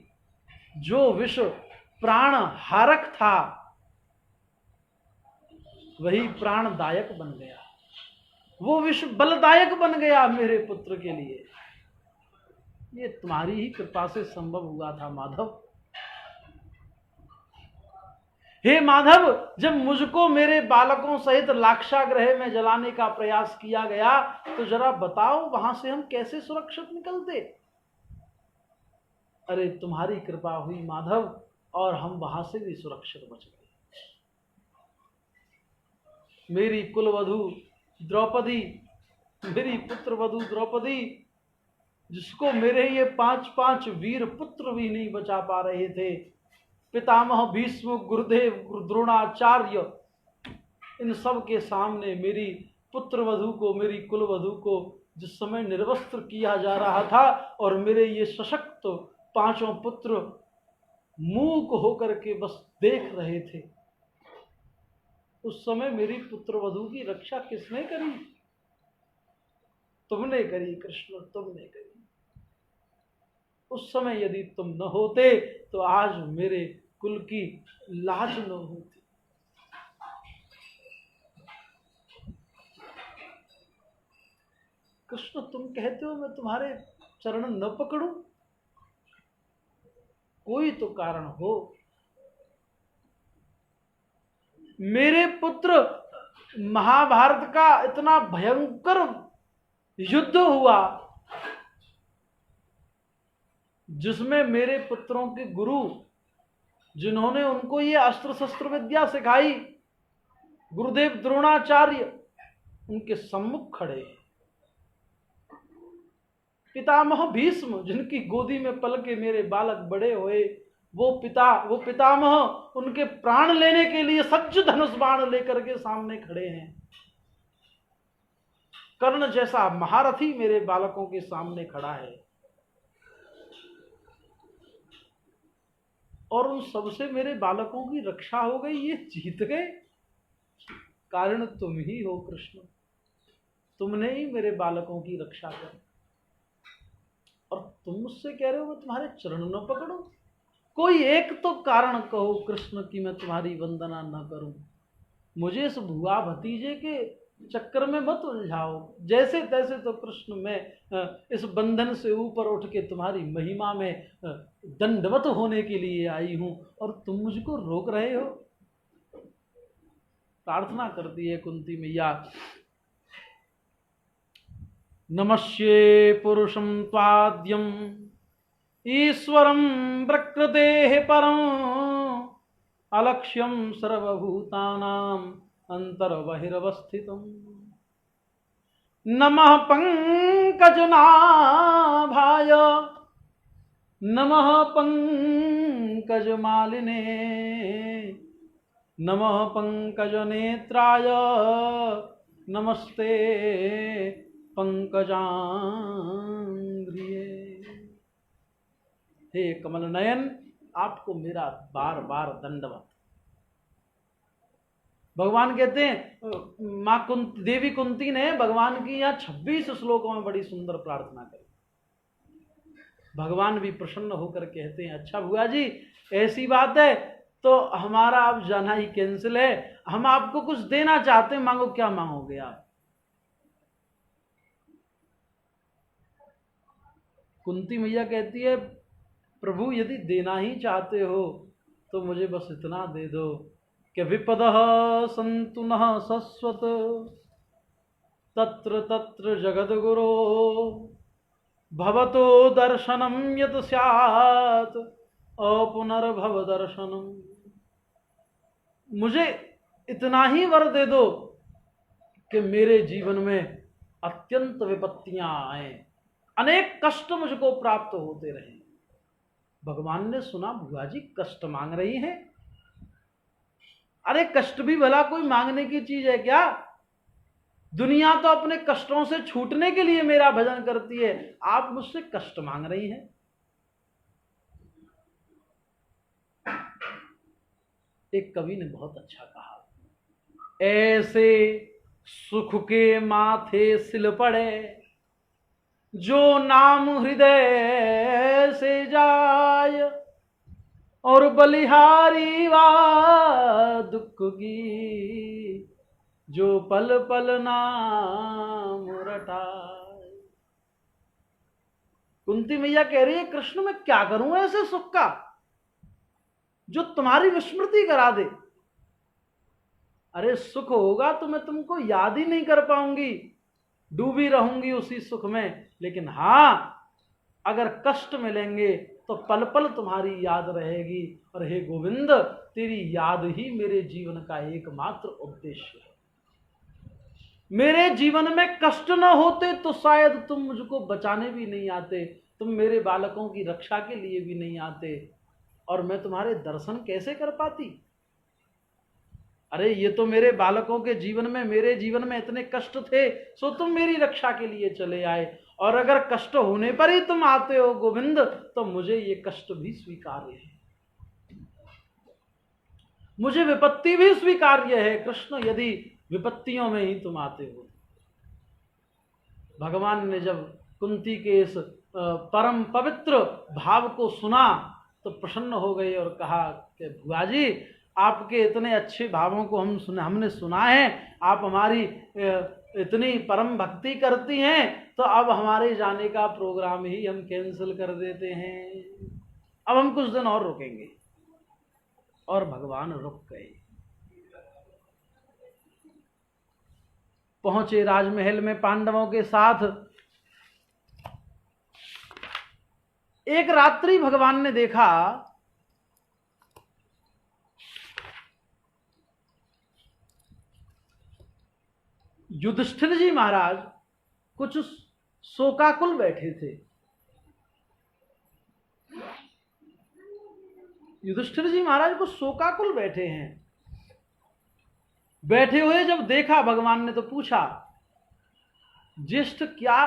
जो विष प्राण हारक था वही प्राणदायक बन गया, वो विष बलदायक बन गया मेरे पुत्र के लिए। ये तुम्हारी ही कृपा से संभव हुआ था माधव। हे माधव, जब मुझको मेरे बालकों सहित लाक्षागृह में जलाने का प्रयास किया गया तो जरा बताओ वहां से हम कैसे सुरक्षित निकलते। अरे तुम्हारी कृपा हुई माधव, और हम वहां से भी सुरक्षित बच गए। मेरी कुलवधू द्रौपदी, मेरी पुत्र वधू द्रौपदी, जिसको मेरे ये 5 वीर पुत्र भी नहीं बचा पा रहे थे, पितामह भीष्म, गुरुदेव, द्रोणाचार्य, इन सब के सामने मेरी पुत्र वधू को, मेरी कुल वधू को जिस समय निर्वस्त्र किया जा रहा था और मेरे ये सशक्त 5 पुत्र मूक होकर के बस देख रहे थे, उस समय मेरी पुत्र वधू की रक्षा किसने करी? तुमने करी कृष्ण, तुमने करी। उस समय यदि तुम न होते तो आज मेरे कुल की लाज न होती। कृष्ण तुम कहते हो मैं तुम्हारे चरण न पकड़ूं, कोई तो कारण हो। मेरे पुत्र महाभारत का इतना भयंकर युद्ध हुआ जिसमें मेरे पुत्रों के गुरु, जिन्होंने उनको ये अस्त्र शस्त्र विद्या सिखाई, गुरुदेव द्रोणाचार्य, उनके सम्मुख खड़े हैं। पितामह भीष्म, जिनकी गोदी में पल के मेरे बालक बड़े हुए, वो पितामह उनके प्राण लेने के लिए सज्ज धनुष बाण लेकर के सामने खड़े हैं। कर्ण जैसा महारथी मेरे बालकों के सामने खड़ा है, और उन सबसे मेरे बालकों की रक्षा हो गई, ये जीत गए। कारण तुम ही हो कृष्ण, तुमने ही मेरे बालकों की रक्षा करी, और तुम मुझसे कह रहे हो मैं तुम्हारे चरण न पकड़ूं। कोई एक तो कारण कहो कृष्ण कि मैं तुम्हारी वंदना न करूं। मुझे इस भुआ भतीजे के चक्कर में मत उलझाओ। जैसे तैसे तो कृष्ण मैं इस बंधन से ऊपर उठ के तुम्हारी महिमा में दंडवत होने के लिए आई हूं, और तुम मुझको रोक रहे हो। प्रार्थना करती है कुंती मैया, नमस्ये पुरुषं त्वाद्यं ईश्वरं प्रकृतेः परं अलक्ष्यं सर्वभूतानां अंतर्बहिरवस्थितम्। नमः पंकजनाभाय, नमः पंकजमालिने, नमः पंकजनेत्राय, नमस्ते पंकजांग्रिये। हे कमल नयन, आपको मेरा बार बार दंडवत। भगवान कहते हैं, माँ कुंती, देवी कुंती ने भगवान की यहाँ 26 श्लोकों में बड़ी सुंदर प्रार्थना करी। भगवान भी प्रसन्न होकर कहते हैं, अच्छा बुआ जी ऐसी बात है तो हमारा अब जाना ही कैंसिल है, हम आपको कुछ देना चाहते हैं, मांगो। क्या मांगोगे आप? कुंती मैया कहती है, प्रभु यदि देना ही चाहते हो तो मुझे बस इतना दे दो कि विपदः सन्तु नः शश्वत तत्र तत्र जगद्गुरो भवतो दर्शनम यत् स्यात् अपुनर्भव दर्शनम। मुझे इतना ही वर दे दो कि मेरे जीवन में अत्यंत विपत्तियां आए, अनेक कष्ट मुझको प्राप्त होते रहे। भगवान ने सुना, बुआ जी कष्ट मांग रही हैं। अरे कष्ट भी भला कोई मांगने की चीज है क्या? दुनिया तो अपने कष्टों से छूटने के लिए मेरा भजन करती है, आप मुझसे कष्ट मांग रही हैं। एक कवि ने बहुत अच्छा कहा, ऐसे सुख के माथे सिल पड़े जो नाम हृदय से जाय, और बलिहारी वा दुख की जो पल पल नाम रटाए। कुंती मैया कह रही है, कृष्ण मैं क्या करूं ऐसे सुख का जो तुम्हारी विस्मृति करा दे। अरे सुख होगा तो मैं तुमको याद ही नहीं कर पाऊंगी, डूबी रहूंगी उसी सुख में। लेकिन हां, अगर कष्ट मिलेंगे तो पल पल तुम्हारी याद रहेगी। और हे गोविंद, तेरी याद ही मेरे जीवन का एकमात्र उद्देश्य है। मेरे जीवन में कष्ट न होते तो शायद तुम मुझको बचाने भी नहीं आते, तुम मेरे बालकों की रक्षा के लिए भी नहीं आते, और मैं तुम्हारे दर्शन कैसे कर पाती? अरे ये तो मेरे बालकों के जीवन में, मेरे जीवन में इतने कष्ट थे, सो तुम मेरी रक्षा के लिए चले आए। और अगर कष्ट होने पर ही तुम आते हो गोविंद, तो मुझे ये कष्ट भी स्वीकार्य है, मुझे विपत्ति भी स्वीकार्य है कृष्ण, यदि विपत्तियों में ही तुम आते हो। भगवान ने जब कुंती के इस परम पवित्र भाव को सुना तो प्रसन्न हो गए और कहा कि बुआ जी आपके इतने अच्छे भावों को हमने सुना है, आप हमारी इतनी परम भक्ति करती हैं, तो अब हमारे जाने का प्रोग्राम ही हम कैंसिल कर देते हैं, अब हम कुछ दिन और रुकेंगे। और भगवान रुक गए। पहुंचे राजमहल में पांडवों के साथ। एक रात्रि भगवान ने देखा युधिष्ठिर जी महाराज कुछ शोकाकुल बैठे थे। युधिष्ठिर जी महाराज कुछ शोकाकुल बैठे हैं। बैठे हुए जब देखा भगवान ने तो पूछा, ज्येष्ठ क्या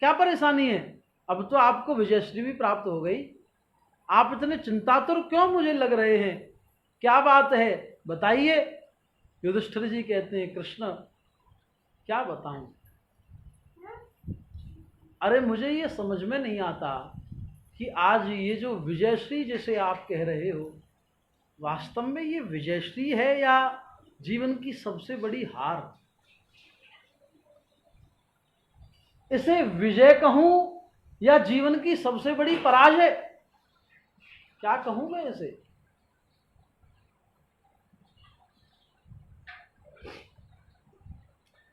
क्या परेशानी है? अब तो आपको विजयश्री भी प्राप्त हो गई, आप इतने चिंतातुर क्यों मुझे लग रहे हैं? क्या बात है, बताइए। युधिष्ठिर जी कहते हैं, कृष्ण क्या बताऊं, अरे मुझे ये समझ में नहीं आता कि आज ये जो विजयश्री जिसे आप कह रहे हो, वास्तव में ये विजयश्री है या जीवन की सबसे बड़ी हार? इसे विजय कहूं या जीवन की सबसे बड़ी पराजय? क्या कहूं मैं इसे?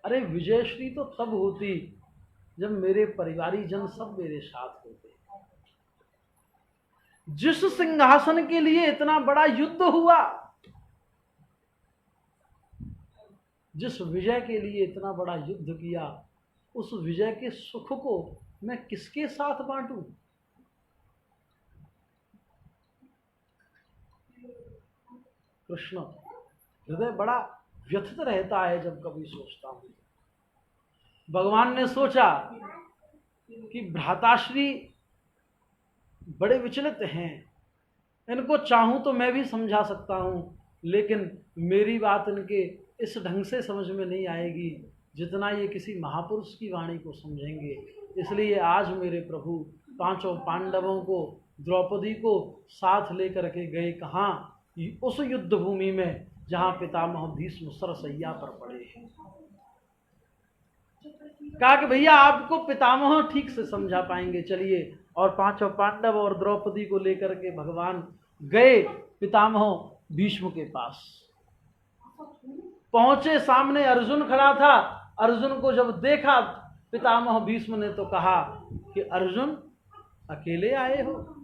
अरे विजयश्री तो तब होती जब मेरे परिवारी जन सब मेरे साथ होते। जिस सिंहासन के लिए इतना बड़ा युद्ध हुआ, जिस विजय के लिए इतना बड़ा युद्ध किया, उस विजय के सुख को मैं किसके साथ बांटूं? कृष्ण हृदय बड़ा व्यथित रहता है जब कभी सोचता हूं। भगवान ने सोचा कि भ्राताश्री बड़े विचलित हैं, इनको चाहूं तो मैं भी समझा सकता हूं, लेकिन मेरी बात इनके इस ढंग से समझ में नहीं आएगी जितना ये किसी महापुरुष की वाणी को समझेंगे। इसलिए आज मेरे प्रभु पांचों पांडवों को, द्रौपदी को साथ लेकर के गए कहाँ? उस युद्ध भूमि में जहां पितामह भीष्म सरसैया पर पड़े हैं। कहा कि भैया आपको पितामह ठीक से समझा पाएंगे, चलिए। और पांचों पांडव और द्रौपदी को लेकर के भगवान गए पितामह भीष्म के पास। पहुंचे, सामने अर्जुन खड़ा था। अर्जुन को जब देखा पितामह भीष्म ने तो कहा कि अर्जुन अकेले आए हो?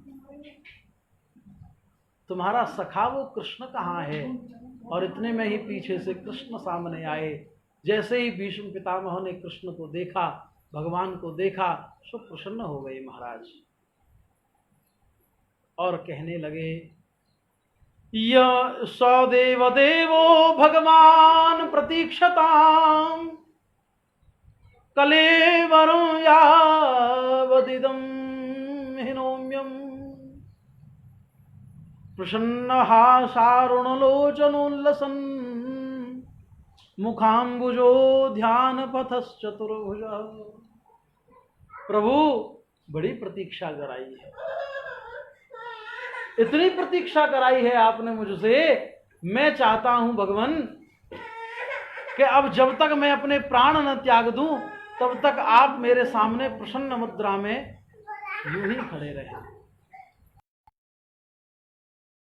तुम्हारा सखा वो कृष्ण कहाँ है? और इतने में ही पीछे से कृष्ण सामने आए। जैसे ही भीष्म पितामह ने कृष्ण को देखा, भगवान को देखा, सो प्रसन्न हो गए महाराज और कहने लगे, य सदेव देवो भगवान प्रतीक्षताम कलेवरं यावदिदं हिनोम्यं प्रसन्नहासारुणलोचनोल्लसन् मुखाम्बुजो ध्यानपथश्चतुर्भुज। प्रभु बड़ी प्रतीक्षा कराई है, इतनी प्रतीक्षा कराई है आपने मुझसे। मैं चाहता हूं भगवान कि अब जब तक मैं अपने प्राण न त्याग दूं तब तक आप मेरे सामने प्रसन्न मुद्रा में यूं ही खड़े रहे।